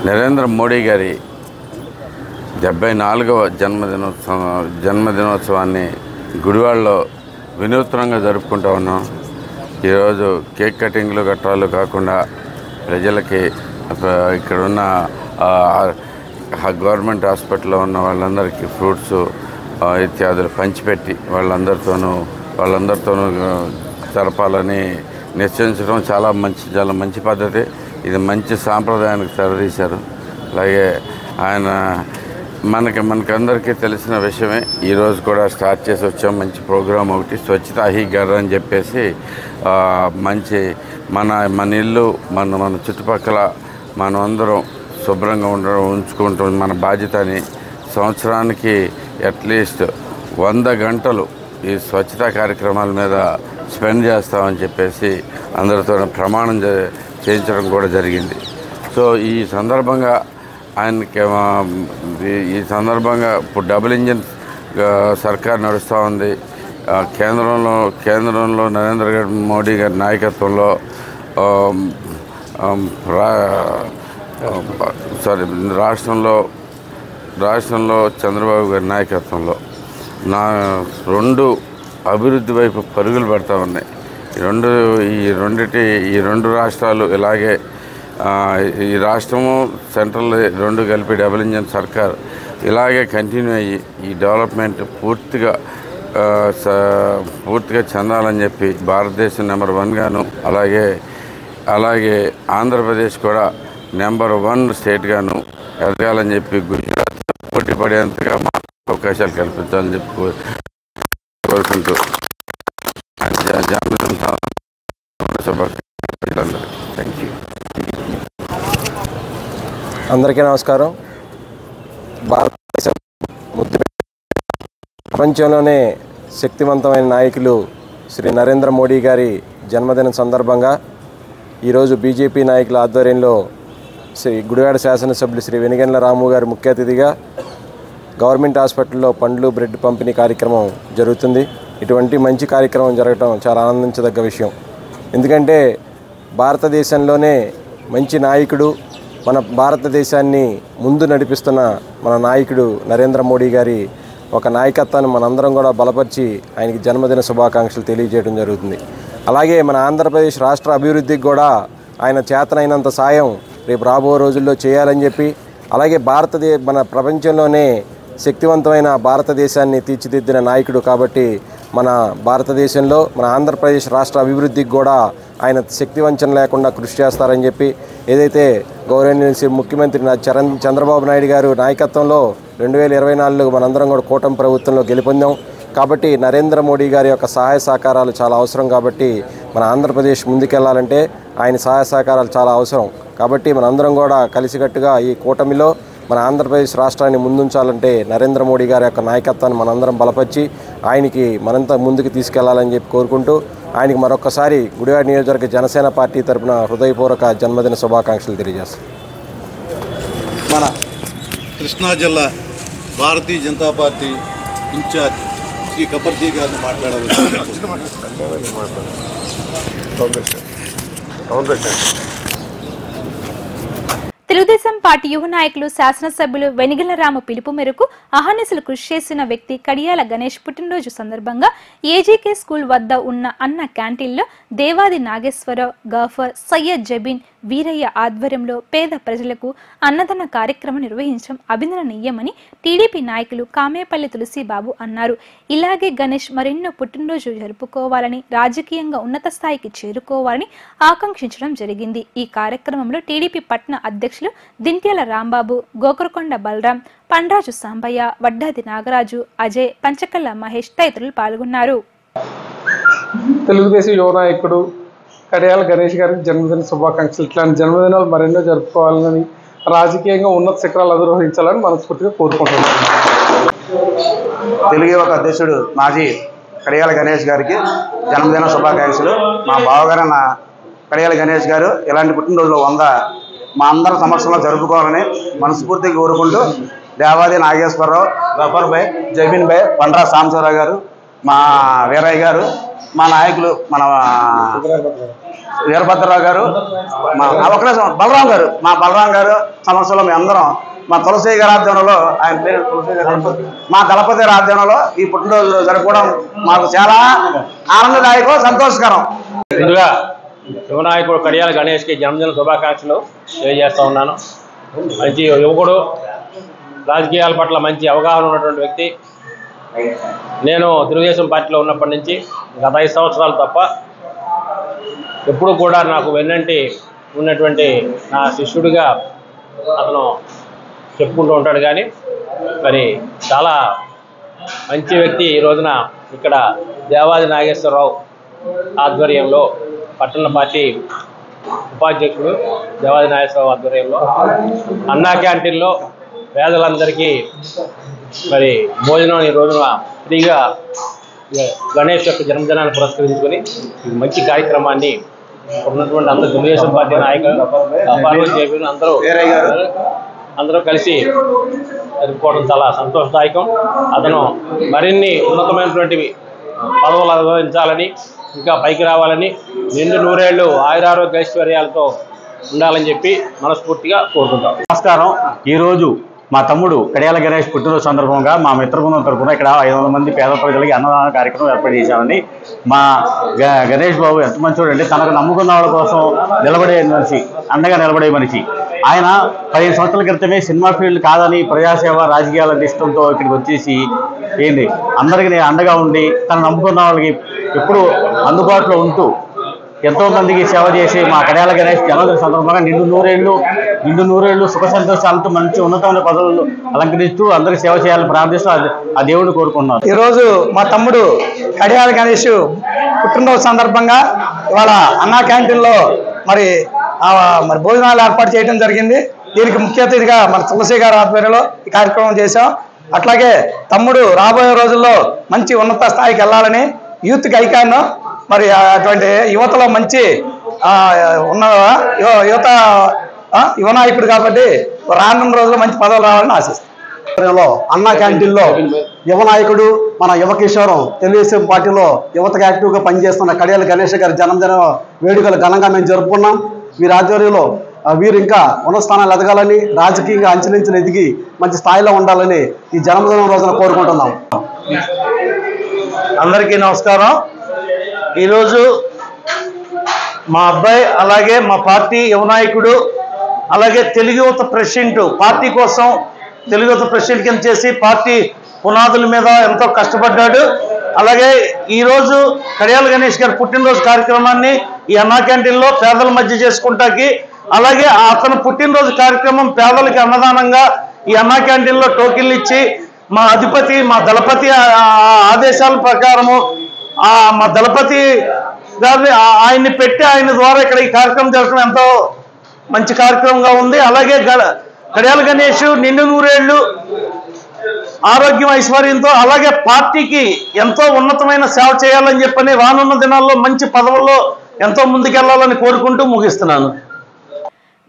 నరేంద్ర మోడీ గారి 74వ జన్మదినోత్సవాన్ని గుడివాడలో వినూత్నంగా జరుపుకుంటూ ఉన్నాం. ఈరోజు కేక్ కటింగ్లు గట్రాలు కాకుండా ప్రజలకి ఇక్కడున్న గవర్నమెంట్ హాస్పిటల్లో ఉన్న వాళ్ళందరికీ ఫ్రూట్స్ ఇత్యాదులు పంచిపెట్టి వాళ్ళందరితోనూ జరపాలని నిశ్చయించడం చాలా మంచి పద్ధతి. ఇది మంచి సాంప్రదాయానికి తెరదీశారు. అలాగే ఆయన మనకందరికీ తెలిసిన విషయమే. ఈరోజు కూడా స్టార్ట్ చేసి వచ్చాం మంచి ప్రోగ్రాం ఒకటి, స్వచ్ఛతా హీ ఘర్ అని చెప్పేసి మంచి మన ఇల్లు మన చుట్టుపక్కల మనం అందరం శుభ్రంగా ఉంచుకుంటాం మన బాధ్యత అని సంవత్సరానికి అట్లీస్ట్ 100 గంటలు ఈ స్వచ్ఛతా కార్యక్రమాల మీద స్పెండ్ చేస్తామని చెప్పేసి అందరితో ప్రమాణం చేయించడం కూడా జరిగింది. సో ఈ సందర్భంగా ఆయనకి ఇప్పుడు డబుల్ ఇంజిన్ సర్కార్ నడుస్తూ ఉంది. కేంద్రంలో నరేంద్ర మోడీ గారి నాయకత్వంలో రాష్ట్రంలో చంద్రబాబు గారి నాయకత్వంలో 2 అభివృద్ధి వైపు పరుగులు పెడతా ఉన్నాయి. ఈ రెండు రాష్ట్రాలు ఇలాగే ఈ రాష్ట్రము సెంట్రల్ 2 కలిపి డబుల్ ఇంజిన్ సర్కార్ ఇలాగే కంటిన్యూ అయ్యి ఈ డెవలప్మెంట్ పూర్తిగా చెందాలని చెప్పి భారతదేశం నెంబర్ 1 గాను అలాగే ఆంధ్రప్రదేశ్ కూడా నెంబర్ 1 స్టేట్గాను ఎదగాలని చెప్పి గుజరాత్ పోటీ పడేంతగా అవకాశాలు కల్పించాలని చెప్పి కోరుకుంటూ థ్యాంక్ యూ. అందరికీ నమస్కారం. భారతదేశం ప్రపంచంలోనే శక్తివంతమైన నాయకులు శ్రీ నరేంద్ర మోడీ గారి జన్మదినం సందర్భంగా ఈరోజు బీజేపీ నాయకుల ఆధ్వర్యంలో శ్రీ గుడివాడ శాసనసభ్యులు శ్రీ వెనిగండ్ల రాము గారి ముఖ్య అతిథిగా గవర్నమెంట్ హాస్పిటల్లో పండ్లు బ్రెడ్ పంపిణీ కార్యక్రమం జరుగుతుంది. ఇటువంటి మంచి కార్యక్రమం జరగటం చాలా ఆనందించదగ్గ విషయం. ఎందుకంటే భారతదేశంలోనే మంచి నాయకుడు, మన భారతదేశాన్ని ముందు నడిపిస్తున్న మన నాయకుడు నరేంద్ర మోడీ గారి ఒక నాయకత్వాన్ని మనందరం కూడా బలపరిచి ఆయనకి జన్మదిన శుభాకాంక్షలు తెలియజేయడం జరుగుతుంది. అలాగే మన ఆంధ్రప్రదేశ్ రాష్ట్ర అభివృద్ధికి కూడా ఆయన చేతనైనంత సాయం రేపు రాబో రోజుల్లో చేయాలని చెప్పి, అలాగే మన ప్రపంచంలోనే శక్తివంతమైన భారతదేశాన్ని తీర్చిదిద్దిన నాయకుడు కాబట్టి మన భారతదేశంలో మన ఆంధ్రప్రదేశ్ రాష్ట్ర అభివృద్ధికి కూడా ఆయన శక్తివంచన లేకుండా కృషి చేస్తారని చెప్పి ఏదైతే గౌరవనీయ ముఖ్యమంత్రి చంద్రబాబు నాయుడు గారు నాయకత్వంలో 2024లో మనందరం కూడా కూటమి ప్రభుత్వంలో గెలుపొందాం. కాబట్టి నరేంద్ర మోడీ గారి యొక్క సహాయ సహకారాలు చాలా అవసరం. కాబట్టి మన ఆంధ్రప్రదేశ్ ముందుకెళ్లాలంటే ఆయన సహాయ సహకారాలు చాలా అవసరం. కాబట్టి మనందరం కూడా కలిసికట్టుగా ఈ కూటమిలో మన ఆంధ్రప్రదేశ్ రాష్ట్రాన్ని ముందుంచాలంటే నరేంద్ర మోడీ గారి యొక్క నాయకత్వాన్ని మనందరం బలపరిచి ఆయనకి మరింత ముందుకు తీసుకెళ్లాలని చెప్పి కోరుకుంటూ ఆయనకి మరొకసారి గుడివాడ నియోజకవర్గ జనసేన పార్టీ తరఫున హృదయపూర్వక జన్మదిన శుభాకాంక్షలు తెలియజేస్తాం. మన కృష్ణా జిల్లా భారతీయ జనతా పార్టీ ఇన్ఛార్జ్ శ్రీ కబర్జీ గారిని మాట్లాడాలి. తెలుగుదేశం పార్టీ యువ నాయకులు శాసనసభ్యులు వెనిగళ్ల రాము పిలుపు మేరకు అహర్నిశలు కృషి చేసిన వ్యక్తి కడియాల గణేష్ పుట్టినరోజు సందర్భంగా ఏజీకే స్కూల్ వద్ద ఉన్న అన్న క్యాంటీన్లో దేవాది నాగేశ్వరరావు, గాఫర్, సయ్యద్ జబీన్, వీరయ్య ఆధ్వర్యంలో పేద ప్రజలకు అన్నదాన కార్యక్రమం నిర్వహించడం అభినందనీయమని టీడీపీ నాయకులు కామేపల్లి తులసిబాబు అన్నారు. ఇలాగే గణేష్ మరెన్నో పుట్టినరోజు జరుపుకోవాలని, రాజకీయంగా ఉన్నత స్థాయికి చేరుకోవాలని ఆకాంక్షించడం జరిగింది. ఈ కార్యక్రమంలో టీడీపీ పట్టణ అధ్యక్షులు దింట్యాల రాంబాబు, గోకరకొండ బలరాం, పండ్రాజు సాంబయ్య, వడ్డాది నాగరాజు, అజయ్, పంచకల్ల మహేష్ తదితరులు పాల్గొన్నారు. తెలుగుదేశం యువ నాయకుడు కడియాల గణేష్ గారికి జన్మదిన శుభాకాంక్షలు. ఇట్లాంటి జన్మదినాలు మరెన్నో జరుపుకోవాలని, రాజకీయంగా ఉన్నత శిఖరాలు అధిరోహించాలని మనస్ఫూర్తిగా కోరుకుంటున్నాను. తెలుగు యువక అధ్యక్షుడు మాజీ కడియాల గణేష్ గారికి జన్మదిన శుభాకాంక్షలు. మా బావగారు కడియాల గణేష్ గారు ఇలాంటి పుట్టినరోజులు 100 మా అందరి సమక్షంలో జరుపుకోవాలని మనస్ఫూర్తిగా కోరుకుంటూ దేవాది నాగేశ్వరరావు, గఫర్ భాయ్, జబీన్ భాయ్, పండ్రా సాంబశివరావు గారు, మా వీరయ్య గారు, మా నాయకులు మన వీరభద్రరావు గారు, ఒకరే బలరాం గారు, మా బలరాం గారు సమస్యలో మేము అందరం మా తులసి గారి ఆధ్వర్యంలో, ఆయన పేరు తులసి గారు, మా దళపతి గారి ఆధ్వర్యంలో ఈ పుట్టినరోజు జరుపుకోవడం మాకు చాలా ఆనందదాయకం, సంతోషకరం. ముందుగా యువనాయకుడు కడియాల గణేష్కి జన్మదిన శుభాకాంక్షలు తెలియజేస్తూ ఉన్నాను. మంచి యువకుడు, రాజకీయాల పట్ల మంచి అవగాహన ఉన్నటువంటి వ్యక్తి. నేను తెలుగుదేశం పార్టీలో ఉన్నప్పటి నుంచి గత 5 సంవత్సరాలు తప్ప ఎప్పుడు కూడా నాకు వెన్నంటి ఉన్నటువంటి నా శిష్యుడిగా అతను చెప్పుకుంటూ ఉంటాడు. కానీ మరి చాలా మంచి వ్యక్తి. ఈ రోజున ఇక్కడ దేవాది నాగేశ్వరరావు ఆధ్వర్యంలో పట్టణ పార్టీ ఉపాధ్యక్షుడు దేవాది నాగేశ్వరరావు ఆధ్వర్యంలో అన్నా క్యాంటీన్లో పేదలందరికీ మరి భోజనం ఈ రోజున ఫ్రీగా గణేష్ యొక్క జన్మదినాన్ని పురస్కరించుకొని మంచి కార్యక్రమాన్ని ఉన్నటువంటి అందరూ తెలుగుదేశం పార్టీ నాయకులు అందరూ కలిసి జరుపుకోవడం చాలా సంతోషదాయకం. అతను మరిన్ని ఉన్నతమైనటువంటి పదవులు అనుభవించాలని, ఇంకా పైకి రావాలని, నిండు నూరేళ్లు ఆయురారోగ్య ఐశ్వర్యాలతో ఉండాలని చెప్పి మనస్ఫూర్తిగా కోరుకుంటాం. నమస్కారం. ఈరోజు మా తమ్ముడు కడియాల గణేష్ పుట్టినరోజు సందర్భంగా మా మిత్రబృందం తరఫున ఇక్కడ 500 మంది పేద ప్రజలకి అన్నదాన కార్యక్రమం ఏర్పాటు చేశామండి. మా గణేష్ బాబు ఎంత మంచివాడు అంటే తనకు నమ్ముకున్న వాళ్ళ కోసం నిలబడే మనిషి, అండగా నిలబడే మనిషి. ఆయన 15 సంవత్సరాల క్రితమే సినిమా ఫీల్డ్ కాదని ప్రజాసేవ రాజకీయాలంటే ఇష్టంతో ఇక్కడికి వచ్చేసి అందరికీ అండగా ఉండి తను నమ్ముకున్న వాళ్ళకి ఎప్పుడు అందుబాటులో ఉంటూ ఎంతో మందికి సేవ చేసి మా కడియాల గణేష్ జన్మదిన సందర్భంగా నిండు నూరేళ్లు సుఖ సంతోషాలతో మంచి ఉన్నతమైన పదవులు అలంకరిస్తూ అందరికీ సేవ చేయాలని ప్రార్థిస్తూ ఆ దేవుడిని కోరుకున్నాను. ఈరోజు మా తమ్ముడు కడియాల గణేష్ పుట్టినరోజు సందర్భంగా ఇవాళ అన్నా క్యాంటీన్లో మరి భోజనాలు ఏర్పాటు చేయడం జరిగింది. దీనికి ముఖ్య అతిథిగా మన తులసి గారి ఆధ్వర్యంలో ఈ కార్యక్రమం చేశాం. అట్లాగే తమ్ముడు రాబోయే రోజుల్లో మంచి ఉన్నత స్థాయికి వెళ్ళాలని, యూత్కి ఐకాన్ మరి అటువంటి యువతలో మంచి ఉన్న యువ నాయకుడు కాబట్టి రానున్న రోజుల్లో మంచి పదవులు రావాలని ఆశిస్తాం. అన్నా క్యాంటీన్లో యువ నాయకుడు, మన యువ కిషోరం తెలుగుదేశం పార్టీలో యువతకు యాక్టివ్గా పనిచేస్తున్న కడియాల గణేష్ గారి జన్మదిన వేడుకలు ఘనంగా మేము జరుపుకున్నాం. వీరి ఆధ్వర్యంలో వీరు ఇంకా ఉన్నత స్థానాలు ఎదగాలని, రాజకీయంగా అంచెలించిన ఎదిగి మంచి స్థాయిలో ఉండాలని ఈ జన్మదినం రోజున కోరుకుంటున్నాం. అందరికీ నమస్కారం. ఈరోజు మా అబ్బాయి, అలాగే మా పార్టీ యువ నాయకుడు, అలాగే తెలుగు యువత ప్రెసిడెంట్, పార్టీ కోసం తెలుగు యువత ప్రెసిడెంట్ కింద చేసి పార్టీ పునాదుల మీద ఎంతో కష్టపడ్డాడు. అలాగే ఈరోజు కడియాల గణేష్ గారి పుట్టినరోజు కార్యక్రమాన్ని ఈ అన్నా క్యాంటీన్లో పేదల మధ్య చేసుకుంటాకి, అలాగే అతను పుట్టినరోజు కార్యక్రమం పేదలకి అన్నదానంగా ఈ అన్నా క్యాంటీన్లో టోకెన్లు ఇచ్చి మా అధిపతి, మా దళపతి ఆదేశాల ప్రకారము మా దళపతి గారిని ఆయన్ని పెట్టి ఆయన ద్వారా ఇక్కడ ఈ కార్యక్రమం జరగడం ఎంతో మంచి కార్యక్రమంగా ఉంది. అలాగే కడియాల గణేష్ నిండు నూరేళ్లు ఆరోగ్యం ఐశ్వర్యంతో, అలాగే పార్టీకి ఎంతో ఉన్నతమైన సేవ చేయాలని చెప్పని రానున్న దినాల్లో మంచి పదవుల్లో ఎంతో ముందుకెళ్లాలని కోరుకుంటూ ముగిస్తున్నాను.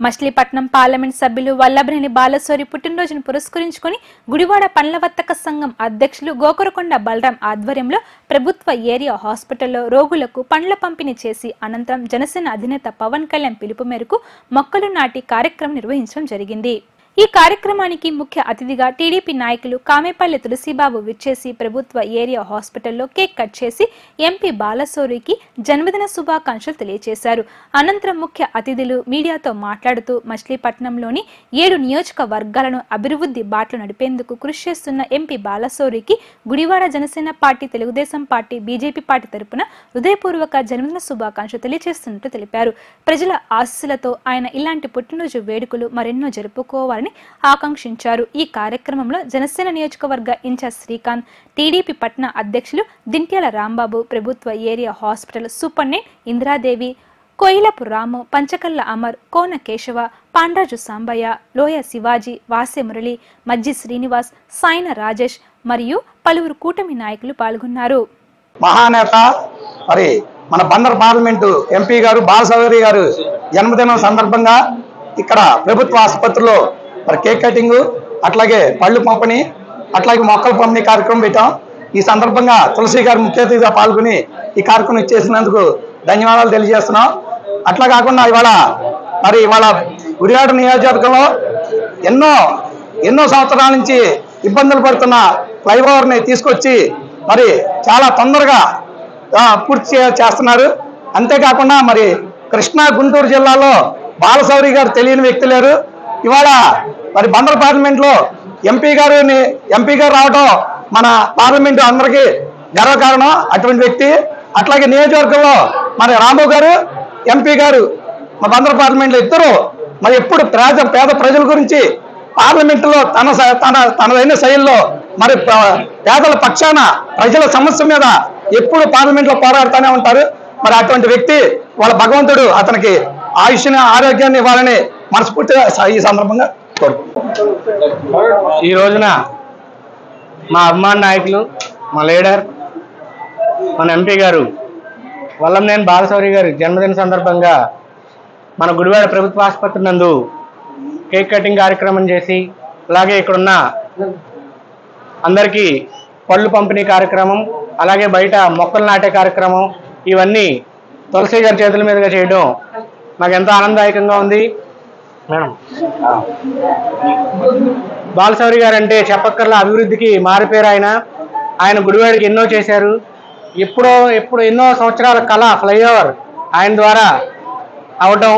మచిలీపట్నం పార్లమెంట్ సభ్యులు వల్లభనేని బాలశౌరి పుట్టినరోజును పురస్కరించుకుని గుడివాడ పండ్ల వర్తక సంఘం అధ్యక్షులు గోకరకొండ బలరాం ఆధ్వర్యంలో ప్రభుత్వ ఏరియా హాస్పిటల్లో రోగులకు పండ్ల పంపిణీ చేసి అనంతరం జనసేన అధినేత పవన్ కళ్యాణ్ పిలుపు మేరకు మొక్కలు నాటి కార్యక్రమం నిర్వహించడం జరిగింది. ఈ కార్యక్రమానికి ముఖ్య అతిథిగా టీడీపీ నాయకులు కామేపల్లి తులసిబాబు విచ్చేసి ప్రభుత్వ ఏరియా హాస్పిటల్లో కేక్ కట్ చేసి ఎంపీ బాలశౌరికి జన్మదిన శుభాకాంక్షలు తెలియజేశారు. అనంతరం ముఖ్య అతిథులు మీడియాతో మాట్లాడుతూ మచిలీపట్నంలోని 7 నియోజకవర్గాలను అభివృద్ధి బాటలు నడిపేందుకు కృషి చేస్తున్న ఎంపీ బాలశౌరికి Gudivada Janasena party, Telugudesam party, BJP party తరపున హృదయపూర్వక జన్మదిన శుభాకాంక్షలు తెలియజేస్తున్నట్టు తెలిపారు. ప్రజల ఆశీస్సులతో ఆయన ఇలాంటి పుట్టినరోజు వేడుకలు మరెన్నో జరుపుకోవాలని ఆకాంక్షించారు. ఈ కార్యక్రమంలో జనసేన నియోజకవర్గ ఇన్ఛార్జ్ శ్రీకాంత్, టీడీపీ పట్న అధ్యక్షులు దింట్యాల రాంబాబు, ప్రభుత్వ ఏరియా హాస్పిటల్ సూపరింటెండెంట్ ఇంద్రాదేవి, కోయిలపు రాము, పంచకల్ల అమర్, కోన కేశవ, పాండ్రాజు సాంబయ్య, లోయ శివాజీ, వాసే మురళి, మజ్జి శ్రీనివాస్, సాయిన రాజేష్ మరియు పలువురు కూటమి నాయకులు పాల్గొన్నారు. మహానేత మరి మన బందర్ పార్లమెంటు ఎంపీ గారు బాలశౌరి గారు జన్మదినం సందర్భంగా ఇక్కడ ప్రభుత్వ ఆసుపత్రిలో మరి కేక్ కటింగ్, అట్లాగే పళ్ళు పంపిణీ, అట్లాగే మొక్కల పంపిణీ కార్యక్రమం పెట్టాం. ఈ సందర్భంగా తులసి గారు ముఖ్య అతిథిగా పాల్గొని ఈ కార్యక్రమం ఇచ్చేసినందుకు ధన్యవాదాలు తెలియజేస్తున్నాం. అట్లా కాకుండా ఇవాళ గుడివాడ నియోజకవర్గంలో ఎన్నో సంవత్సరాల నుంచి ఇబ్బందులు పడుతున్న ఫ్లైఓవర్ని తీసుకొచ్చి మరి చాలా తొందరగా పూర్తి చేస్తున్నారు. అంతేకాకుండా మరి కృష్ణా గుంటూరు జిల్లాలో బాలశౌరి గారు తెలియని వ్యక్తి లేరు. ఇవాళ మరి బందర్ పార్లమెంట్లో ఎంపీ గారు రావడం మన పార్లమెంటు అందరికీ గర్వకారణం. అటువంటి వ్యక్తి. అట్లాగే నియోజకవర్గంలో మరి రాంబాబు గారు ఎంపీ గారు మా బందర్ పార్లమెంట్లో ఇద్దరు మరి ఎప్పుడు పేద ప్రజల గురించి పార్లమెంటులో తనదైన శైలిలో మరి పేదల పక్షాన ప్రజల సమస్య మీద ఎప్పుడు పార్లమెంట్లో పోరాడుతూనే ఉంటారు. మరి అటువంటి వ్యక్తి వాళ్ళ భగవంతుడు అతనికి ఆయుష్ని ఆరోగ్యాన్ని ఇవ్వాలని మనస్ఫూర్తిగా ఈ సందర్భంగా కోరుకుంటున్నాను. ఈ రోజున మా అభిమాన నాయకులు, మా లీడర్, మన ఎంపీ గారు వల్లంనేని బాలశౌరి గారి జన్మదిన సందర్భంగా మన గుడివాడ ప్రభుత్వ ఆసుపత్రి నందు కేక్ కటింగ్ కార్యక్రమం చేసి, అలాగే ఇక్కడున్న అందరికీ పళ్ళు పంపిణీ కార్యక్రమం, అలాగే బయట మొక్కలు నాటే కార్యక్రమం, ఇవన్నీ తులసి గారి చేతుల మీదుగా చేయడం నాకు ఎంతో ఆనందదాయకంగా ఉంది. మేడం, బాలశౌరి గారు అంటే చెప్పక్కర్ల అభివృద్ధికి మారిపోయారు. ఆయన గుడివాడికి ఎన్నో చేశారు. ఎప్పుడు ఎన్నో సంవత్సరాల కళ ఫ్లైఓవర్ ఆయన ద్వారా అవటం,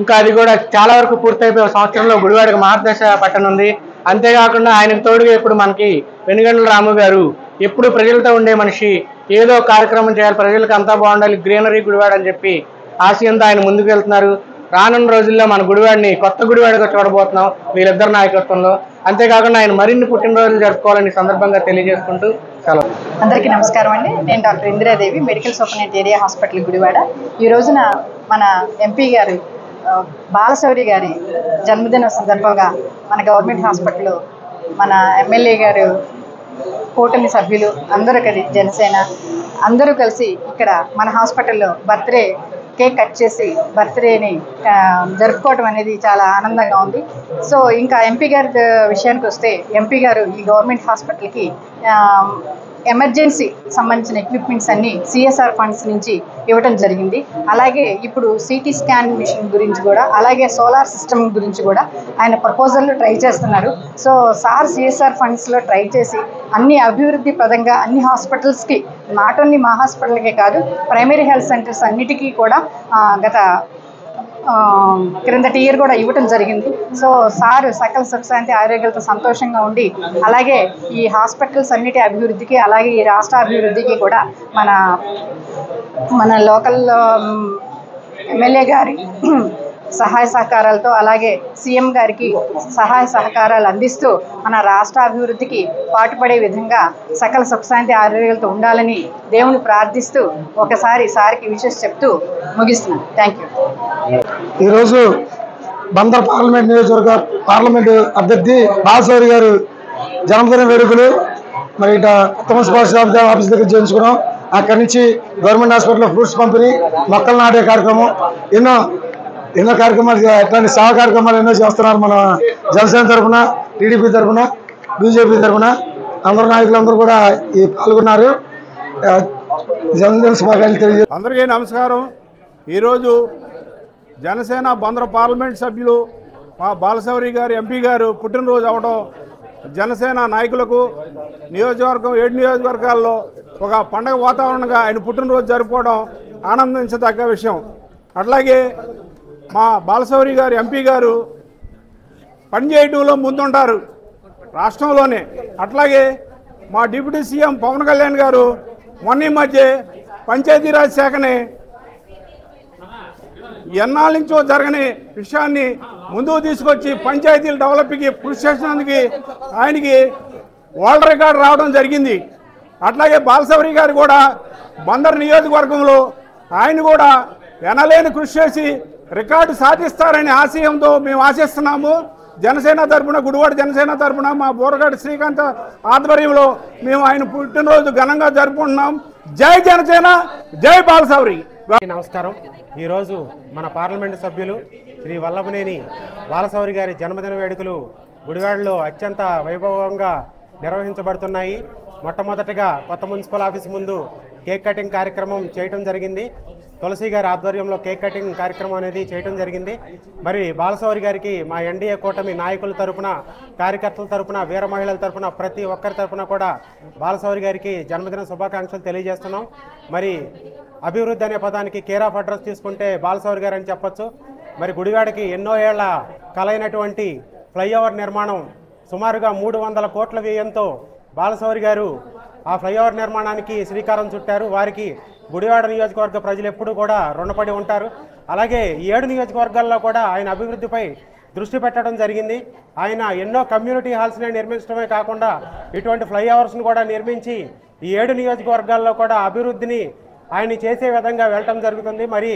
ఇంకా అది కూడా చాలా వరకు పూర్తయిపోయే సంవత్సరంలో గుడివాడికి మార్గదర్శ పట్టనుంది. అంతేకాకుండా ఆయనకు తోడుగా ఇప్పుడు మనకి వెనుగండ్ల రాము గారు ఎప్పుడు ప్రజలతో ఉండే మనిషి, ఏదో కార్యక్రమం చేయాలి, ప్రజలకు అంతా బాగుండాలి, గ్రీనరీ గుడివాడ అని చెప్పి ఆశయంతో ఆయన ముందుకు వెళ్తున్నారు. రానున్న రోజుల్లో మన గుడివాడిని కొత్త గుడివాడగా చూడబోతున్నాం వీళ్ళిద్దరు నాయకత్వంలో. అంతేకాకుండా ఆయన మరిన్ని పుట్టినరోజులు జరుపుకోవాలని సందర్భంగా తెలియజేసుకుంటూ సెలవు. అందరికీ నమస్కారం అండి. నేను doctor Indiradevi, medical superintendent area hospital Gudivada. ఈ రోజున మన ఎంపీ గారు బాలశౌరి గారి జన్మదిన సందర్భంగా మన గవర్నమెంట్ హాస్పిటల్లో మన ఎమ్మెల్యే గారు, కూటమి సభ్యులు అందరూ కలిసి, జనసేన అందరూ కలిసి ఇక్కడ మన హాస్పిటల్లో బర్త్డే కేక్ కట్ చేసి బర్త్డేని జరుపుకోవడం అనేది చాలా ఆనందంగా ఉంది. సో ఇంకా ఎంపీ గారి విషయానికి వస్తే, ఎంపీ గారు ఈ గవర్నమెంట్ హాస్పిటల్కి ఎమర్జెన్సీ సంబంధించిన ఎక్విప్మెంట్స్ అన్నీ సిఎస్ఆర్ ఫండ్స్ నుంచి ఇవ్వడం జరిగింది. అలాగే ఇప్పుడు సిటీ స్కాన్ మిషన్ గురించి కూడా, అలాగే సోలార్ సిస్టమ్ గురించి కూడా ఆయన ప్రపోజల్లు ట్రై చేస్తున్నారు. సో సార్ సిఎస్ఆర్ ఫండ్స్లో ట్రై చేసి అన్ని అభివృద్ధి పదంగా అన్ని హాస్పిటల్స్కి, నాట్ ఓన్లీ మా హాస్పిటల్కే కాదు, ప్రైమరీ హెల్త్ సెంటర్స్ అన్నిటికీ కూడా గత క్రిందటి ఇయర్ కూడా ఇవ్వటం జరిగింది. సో సారు సకల సుఖశాంతి ఆరోగ్యాలతో సంతోషంగా ఉండి, అలాగే ఈ హాస్పిటల్స్ అన్నిటి అభివృద్ధికి, అలాగే ఈ రాష్ట్ర అభివృద్ధికి కూడా మన లోకల్ ఎమ్మెల్యే గారి సహాయ సహకారాలతో, అలాగే సీఎం గారికి సహాయ సహకారాలు అందిస్తూ మన రాష్ట్ర అభివృద్ధికి పాటుపడే విధంగా సకల సుఖశాంతి ఆరోగ్యాలతో ఉండాలని దేవుని ప్రార్థిస్తూ ఒకసారి సార్కి విషెస్ చెప్తూ ముగిస్తున్నాను. Thank you. ఈరోజు బందర్ పార్లమెంట్ నియోజకవర్గ పార్లమెంటు అభ్యర్థి బాలశౌరి గారు జన్మదిన వేడుకలు మరి ఇట కొత్త మున్సిపల్ ఆఫీస్ దగ్గర చేయించుకున్నాం. అక్కడి నుంచి గవర్నమెంట్ హాస్పిటల్లో ఫ్రూట్స్ పంపిణీ, మొక్కలు నాటే కార్యక్రమం, ఎన్నో కార్యక్రమాలు, అట్లాంటి సేవా కార్యక్రమాలు ఎన్నో చేస్తున్నారు మన జనసేన తరఫున, టీడీపీ తరఫున, బీజేపీ తరఫున అందరు నాయకులందరూ కూడా ఈ పాల్గొన్నారు. జన్మదిన శుభాకాంక్షలు తెలియజేస్తారు. అందరికీ నమస్కారం. ఈరోజు జనసేన బందర్ పార్లమెంట్ సభ్యులు మా బాలశౌరి గారు ఎంపీ గారు పుట్టినరోజు అవడం జనసేన నాయకులకు నియోజకవర్గం 7 నియోజకవర్గాల్లో ఒక పండగ వాతావరణంగా ఆయన పుట్టినరోజు జరుపుకోవడం ఆనందించదగ్గ విషయం. అట్లాగే మా బాలశౌరి గారు ఎంపీ గారు పనిచేయడంలో ముందుంటారు రాష్ట్రంలోనే. అట్లాగే మా డిప్యూటీ సీఎం పవన్ కళ్యాణ్ గారు మొన్న మధ్య పంచాయతీరాజ్ శాఖని ఎన్నాళ్ళ నుంచో జరగని విషయాన్ని ముందుకు తీసుకొచ్చి పంచాయతీల డెవలప్కి కృషి చేసినందుకు ఆయనకి వరల్డ్ రికార్డు రావడం జరిగింది. అట్లాగే బాలశౌరి గారు కూడా బందర్ నియోజకవర్గంలో ఆయన కూడా ఎనలేని కృషి చేసి రికార్డు సాధిస్తారనే ఆశయంతో మేము ఆశిస్తున్నాము. జనసేన తరపున, గుడివాడ జనసేన తరపున మా బోరగాడి శ్రీకాంత్ ఆధ్వర్యంలో మేము ఆయన పుట్టినరోజు ఘనంగా జరుపుకుంటున్నాం. జై జనసేన, జై బాలశౌరి. నమస్కారం. ఈరోజు మన పార్లమెంటు సభ్యులు శ్రీ వల్లభనేని బాలశౌరి గారి జన్మదిన వేడుకలు గుడివాడలో అత్యంత వైభవంగా నిర్వహించబడుతున్నాయి. మొట్టమొదటిగా కొత్త మున్సిపల్ ఆఫీస్ ముందు కేక్ కటింగ్ కార్యక్రమం చేయటం జరిగింది. తులసి గారి ఆధ్వర్యంలో కేక్ కటింగ్ కార్యక్రమం అనేది చేయటం జరిగింది. మరి బాలశౌరి గారికి మా ఎన్డీఏ కూటమి నాయకుల తరపున, కార్యకర్తల తరపున, వీర మహిళల తరపున, ప్రతి ఒక్కరి తరపున కూడా బాలశౌరి గారికి జన్మదిన శుభాకాంక్షలు తెలియజేస్తున్నాం. మరి అభివృద్ధి అనే పదానికి కేర్ ఆఫ్ అడ్రస్ తీసుకుంటే బాలశౌరి గారు అని చెప్పొచ్చు. మరి గుడివాడకి ఎన్నో ఏళ్ల కలైనటువంటి ఫ్లైఓవర్ నిర్మాణం సుమారుగా 300 కోట్ల వ్యయంతో బాలశౌరి గారు ఆ ఫ్లైఓవర్ నిర్మాణానికి శ్రీకారం చుట్టారు. వారికి గుడివాడ నియోజకవర్గ ప్రజలు ఎప్పుడూ కూడా రుణపడి ఉంటారు. అలాగే 7 నియోజకవర్గాల్లో కూడా ఆయన అభివృద్ధిపై దృష్టి పెట్టడం జరిగింది. ఆయన ఎన్నో కమ్యూనిటీ హాల్స్ని నిర్మించడమే కాకుండా ఇటువంటి ఫ్లైఓవర్స్ను కూడా నిర్మించి ఈ 7 నియోజకవర్గాల్లో కూడా అభివృద్ధిని ఆయన చేసే విధంగా వెళ్ళటం జరుగుతుంది. మరి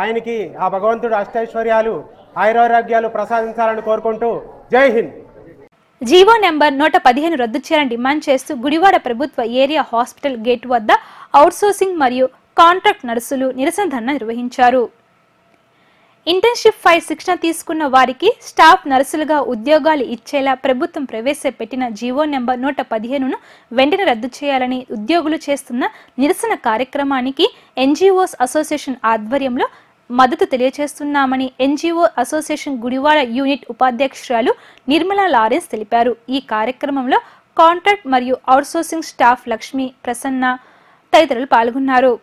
ఆయనకి ఆ భగవంతుడు అష్టైశ్వర్యాలు, ఆయురారోగ్యాలు ప్రసాదించాలని కోరుకుంటూ జై హింద్. జీవో నెంబర్ 115 రద్దు చేయాలని డిమాండ్ చేస్తూ గుడివాడ ప్రభుత్వ ఏరియా హాస్పిటల్ గేటు వద్ద అవుట్సోర్సింగ్ మరియు కాంట్రాక్ట్ నర్సులు నిరసన ధర్నా నిర్వహించారు. ఇంటర్న్షిప్ ఫై శిక్షణ తీసుకున్న వారికి స్టాఫ్ నర్సులుగా ఉద్యోగాలు ఇచ్చేలా ప్రభుత్వం ప్రవేశపెట్టిన జీవో నెంబర్ 115ను వెంటనే రద్దు చేయాలని ఉద్యోగులు చేస్తున్న నిరసన కార్యక్రమానికి ఎన్జీఓస్ అసోసియేషన్ ఆధ్వర్యంలో మద్దతు తెలియజేస్తున్నామని ఎన్జీఓ అసోసియేషన్ గుడివాడ యూనిట్ ఉపాధ్యక్షురాలు నిర్మలా లారెన్స్ తెలిపారు. ఈ కార్యక్రమంలో కాంట్రాక్ట్ మరియు అవుట్సోర్సింగ్ స్టాఫ్ లక్ష్మి, ప్రసన్న తదితరులు పాల్గొన్నారు.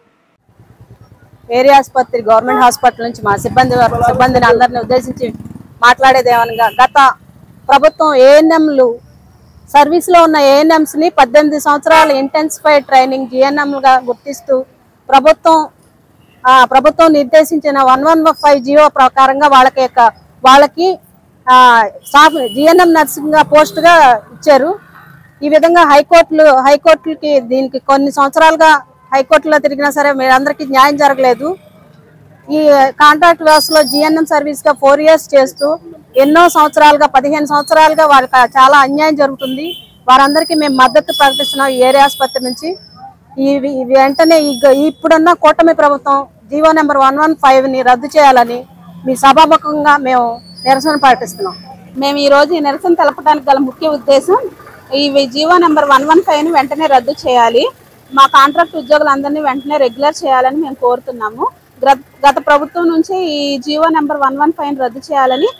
ఏరియా ఆసుపత్రి గవర్నమెంట్ హాస్పిటల్ నుంచి మా సిబ్బందిని అందరిని ఉద్దేశించి మాట్లాడేదేమనగా, గత ప్రభుత్వం ఏఎన్ఎంలు సర్వీస్లో ఉన్న ఏఎన్ఎంస్ని 18 సంవత్సరాల ఇంటెన్సిఫైడ్ ట్రైనింగ్ జిఎన్ఎంలుగా గుర్తిస్తూ ప్రభుత్వం నిర్దేశించిన 115 జీవో ప్రకారంగా వాళ్ళకి స్టాఫ్ జిఎన్ఎం నర్సింగ్ పోస్టుగా ఇచ్చారు. ఈ విధంగా హైకోర్టులకి దీనికి కొన్ని సంవత్సరాలుగా హైకోర్టులో తిరిగినా సరే మీరందరికీ న్యాయం జరగలేదు. ఈ కాంట్రాక్ట్ వ్యవస్థలో జిఎన్ఎం సర్వీస్గా 4 years చేస్తూ ఎన్నో సంవత్సరాలుగా 15 సంవత్సరాలుగా వాళ్ళకి చాలా అన్యాయం జరుగుతుంది. వారందరికీ మేము మద్దతు ప్రకటిస్తున్నాం. ఏరియా ఆసుపత్రి నుంచి వెంటనే ఇప్పుడున్న కూటమి ప్రభుత్వం జీవో నెంబర్ 115ని రద్దు చేయాలని మీ సభాముఖంగా మేము నిరసన ప్రకటిస్తున్నాం. మేము ఈరోజు ఈ నిరసన తెలపడానికి గల ముఖ్య ఉద్దేశం, ఈ జీవో నెంబర్ 115ని వెంటనే రద్దు చేయాలి, మా కాంట్రాక్ట్ ఉద్యోగులందరినీ వెంటనే రెగ్యులర్ చేయాలని మేము కోరుతున్నాము. గత ప్రభుత్వం నుంచి ఈ జీవో నెంబర్ 115 రద్దు చేయాలని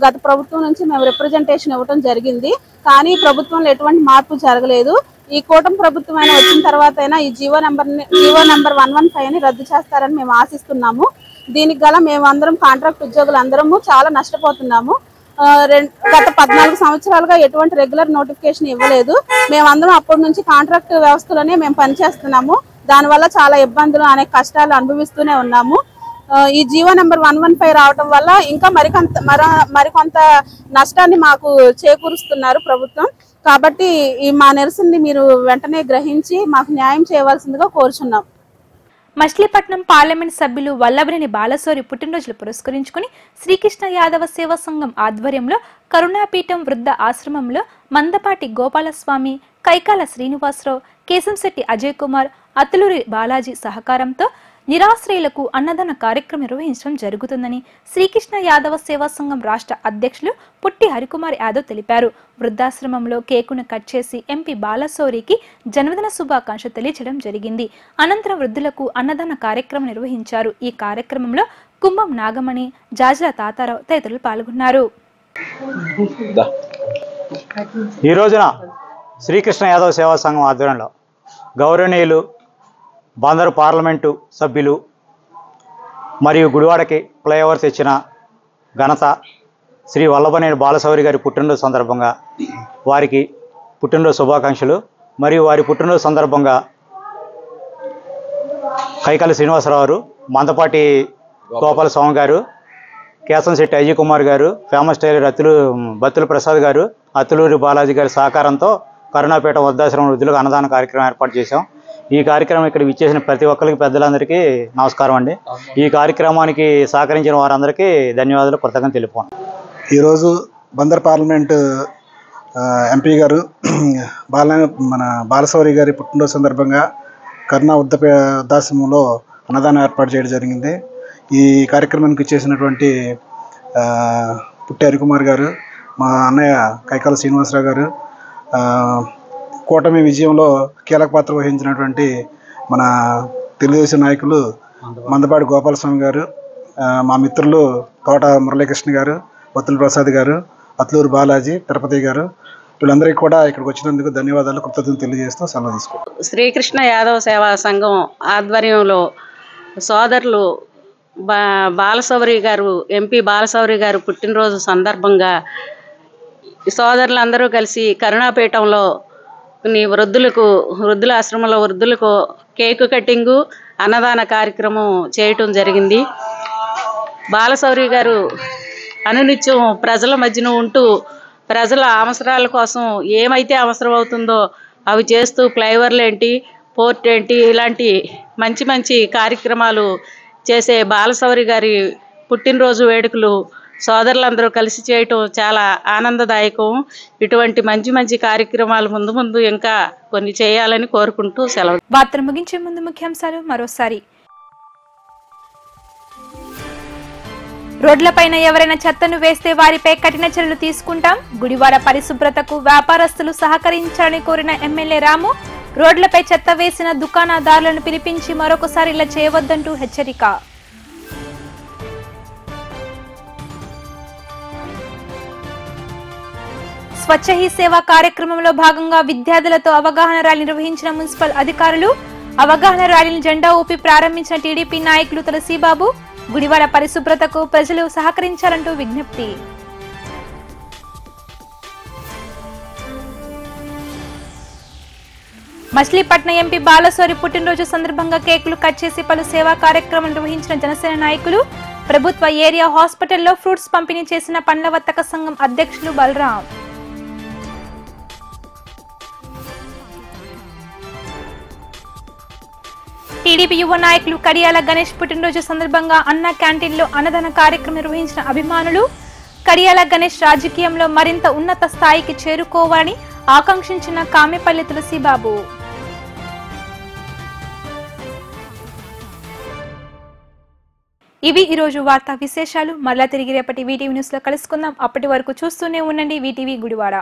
గత ప్రభుత్వం నుంచి మేము రిప్రజెంటేషన్ ఇవ్వడం జరిగింది. కానీ ప్రభుత్వంలో ఎటువంటి మార్పు జరగలేదు. ఈ కూటమి ప్రభుత్వం అయినా వచ్చిన తర్వాత అయినా ఈ జీవో నెంబర్ 115ని రద్దు చేస్తారని మేము ఆశిస్తున్నాము. దీనికి గల మేమందరం కాంట్రాక్ట్ ఉద్యోగులందరము చాలా నష్టపోతున్నాము. గత 14 సంవత్సరాలుగా ఎటువంటి రెగ్యులర్ నోటిఫికేషన్ ఇవ్వలేదు. మేమందరం అప్పటి నుంచి కాంట్రాక్ట్ వ్యవస్థలోనే మేము పనిచేస్తున్నాము. దానివల్ల చాలా ఇబ్బందులు, అనేక కష్టాలు అనుభవిస్తూనే ఉన్నాము. ఈ జీవో నెంబర్ 115 రావడం వల్ల ఇంకా మరికొంత నష్టాన్ని మాకు చేకూరుస్తున్నారు ప్రభుత్వం. కాబట్టి మా నిరసనని మీరు వెంటనే గ్రహించి మాకు న్యాయం చేయవలసిందిగా కోరుచున్నాం. మచిలీపట్నం పార్లమెంట్ సభ్యులు వల్లభనేని బాలశౌరి పుట్టినరోజులు పురస్కరించుకుని శ్రీకృష్ణ యాదవ సేవా సంఘం ఆధ్వర్యంలో కరుణాపీఠం వృద్ధ ఆశ్రమంలో మందపాటి గోపాలస్వామి, కైకాల శ్రీనివాసరావు, కేశంశెట్టి అజయ్ కుమార్, అతులూరి బాలాజీ సహకారంతో నిరాశ్రయులకు అన్నదాన కార్యక్రమం నిర్వహించడం జరుగుతుందని శ్రీకృష్ణ యాదవ సేవా సంఘం రాష్ట్ర అధ్యక్షులు పుట్టి హరికుమార్ యాదవ్ తెలిపారు. వృద్ధాశ్రమంలో కేకును కట్ చేసి ఎంపీ బాలశౌరికి జన్మదిన శుభాకాంక్షలు తెలియజేయడం జరిగింది. అనంతరం వృద్ధులకు అన్నదాన కార్యక్రమం నిర్వహించారు. ఈ కార్యక్రమంలో కుంభం నాగమణి, జాజల తాతారావు తదితరులు పాల్గొన్నారు. ఈ రోజున శ్రీకృష్ణ యాదవ్ సేవా సంఘం ఆధ్వర్యంలో గౌరవనీయులు బందరు పార్లమెంటు సభ్యులు మరియు గుడివాడకి ఫ్లైఓవర్ తెచ్చిన ఘనత శ్రీ వల్లభనేని బాలశౌరి గారి పుట్టినరోజు సందర్భంగా వారికి పుట్టినరోజు శుభాకాంక్షలు. మరియు వారి పుట్టినరోజు సందర్భంగా కైకాల శ్రీనివాసరావు గారు, మందపాటి గోపాలస్వామి గారు, కేశంశెట్టి అజయ్ కుమార్ గారు, ఫేమస్ టైలర్ బత్తుల ప్రసాద్ గారు, అతులూరి బాలాజీ గారి సహకారంతో కరుణాపేట వృద్ధాశ్రమం వృద్ధులకు అన్నదాన కార్యక్రమం ఏర్పాటు చేశాం. ఈ కార్యక్రమం ఇక్కడ విచ్చేసిన ప్రతి ఒక్కరికి, పెద్దలందరికీ నమస్కారం అండి. ఈ కార్యక్రమానికి సహకరించిన వారందరికీ ధన్యవాదాలు, కృతజ్ఞతలు తెలుపుకోండి. ఈరోజు బందర్ పార్లమెంటు ఎంపీ గారు మన బాలశౌరి గారి పుట్టినరోజు సందర్భంగా కరుణా వృద్ధాశ్రమంలో అన్నదానం ఏర్పాటు చేయడం జరిగింది. ఈ కార్యక్రమానికి ఇచ్చేసినటువంటి పుట్టి హరికుమార్ గారు, మా అన్నయ్య కైకాల శ్రీనివాసరావు గారు, కూటమి విజయంలో కీలక పాత్ర వహించినటువంటి మన తెలుగుదేశం నాయకులు మందపాటి గోపాలస్వామి గారు, మా మిత్రులు తోట మురళీకృష్ణ గారు, బత్తుల ప్రసాద్ గారు, అత్లూరు బాలాజీ, తిరుపతి గారు, వీళ్ళందరికీ కూడా ఇక్కడికి వచ్చినందుకు ధన్యవాదాలు, కృతజ్ఞతలు తెలియజేస్తూ సెలవు తీసుకుంటాం. శ్రీకృష్ణ యాదవ సేవా సంఘం ఆధ్వర్యంలో సోదరులు బాలశౌరి గారు, ఎంపీ బాలశౌరి గారు పుట్టినరోజు సందర్భంగా సోదరులందరూ కలిసి కరుణాపీఠంలో వృద్ధుల ఆశ్రమంలో వృద్ధులకు కేకు కటింగు, అన్నదాన కార్యక్రమం చేయటం జరిగింది. బాలశౌరి గారు అనునిత్యం ప్రజల మధ్యన ఉంటూ ప్రజల అవసరాల కోసం ఏమైతే అవసరం అవుతుందో అవి చేస్తూ ఫ్లైఓవర్లు ఏంటి, పోర్ట్ ఏంటి, ఇలాంటి మంచి మంచి కార్యక్రమాలు చేసే బాలశౌరి గారి పుట్టినరోజు వేడుకలు సోదరులందరూ కలిసి చేయటం చాలా ఆనందదాయకం. ఇటువంటి మంచి మంచి కార్యక్రమాలు ముందు ముందు ఇంకా కొన్ని చేయాలని కోరుకుంటూ సెలవు. వార్తలు ముగించే ముందు ముఖ్యాంశాలు మరోసారి. రోడ్లపైన ఎవరైనా చెత్తను వేస్తే వారిపై కఠిన చర్యలు తీసుకుంటాం. గుడివాడ పరిశుభ్రతకు వ్యాపారస్తులు సహకరించాలని కోరిన ఎమ్మెల్యే రాము. రోడ్లపై చెత్త వేసిన దుకాణదారులను పిలిపించి మరొకసారి ఇలా చేయవద్దంటూ హెచ్చరిక. స్వచ్ఛ హీ సేవ కార్యక్రమంలో భాగంగా విద్యార్థులతో అవగాహన ర్యాలీ నిర్వహించిన మున్సిపల్ అధికారులు. అవగాహన ర్యాలీని జెండా ఊపి ప్రారంభించిన టీడీపీ నాయకులు తులసీబాబు. గుడివాడ పరిశుభ్రతకు ప్రజలు సహకరించాలంటూ విజ్ఞప్తి. మచిలీపట్నం ఎంపీ బాలశౌరి పుట్టినరోజు సందర్భంగా కేకులు కట్ చేసి పలు సేవా కార్యక్రమాలు నిర్వహించిన జనసేన నాయకులు. ప్రభుత్వ ఏరియా హాస్పిటల్లో ఫ్రూట్స్ పంపిణీ చేసిన పండ్ల వర్తక సంఘం అధ్యక్షులు బలరాం. టీడీపీ యువ నాయకులు కడియాల గణేష్ పుట్టినరోజు సందర్భంగా అన్న క్యాంటీన్లో అన్నదాన కార్యక్రమం నిర్వహించిన అభిమానులు. కడియాల గణేష్ రాజకీయంలో మరింత ఉన్నత స్థాయికి చేరుకోవాలని ఆకాంక్షించిన కామెపల్లి తులసీబాబు. ఇవి ఈరోజు వార్తా విశేషాలు. మరలా తిరిగి రేపటి వీటీవీ న్యూస్ లో కలుసుకుందాం. అప్పటి వరకు చూస్తూనే ఉండండి వీటీవీ గుడివాడ.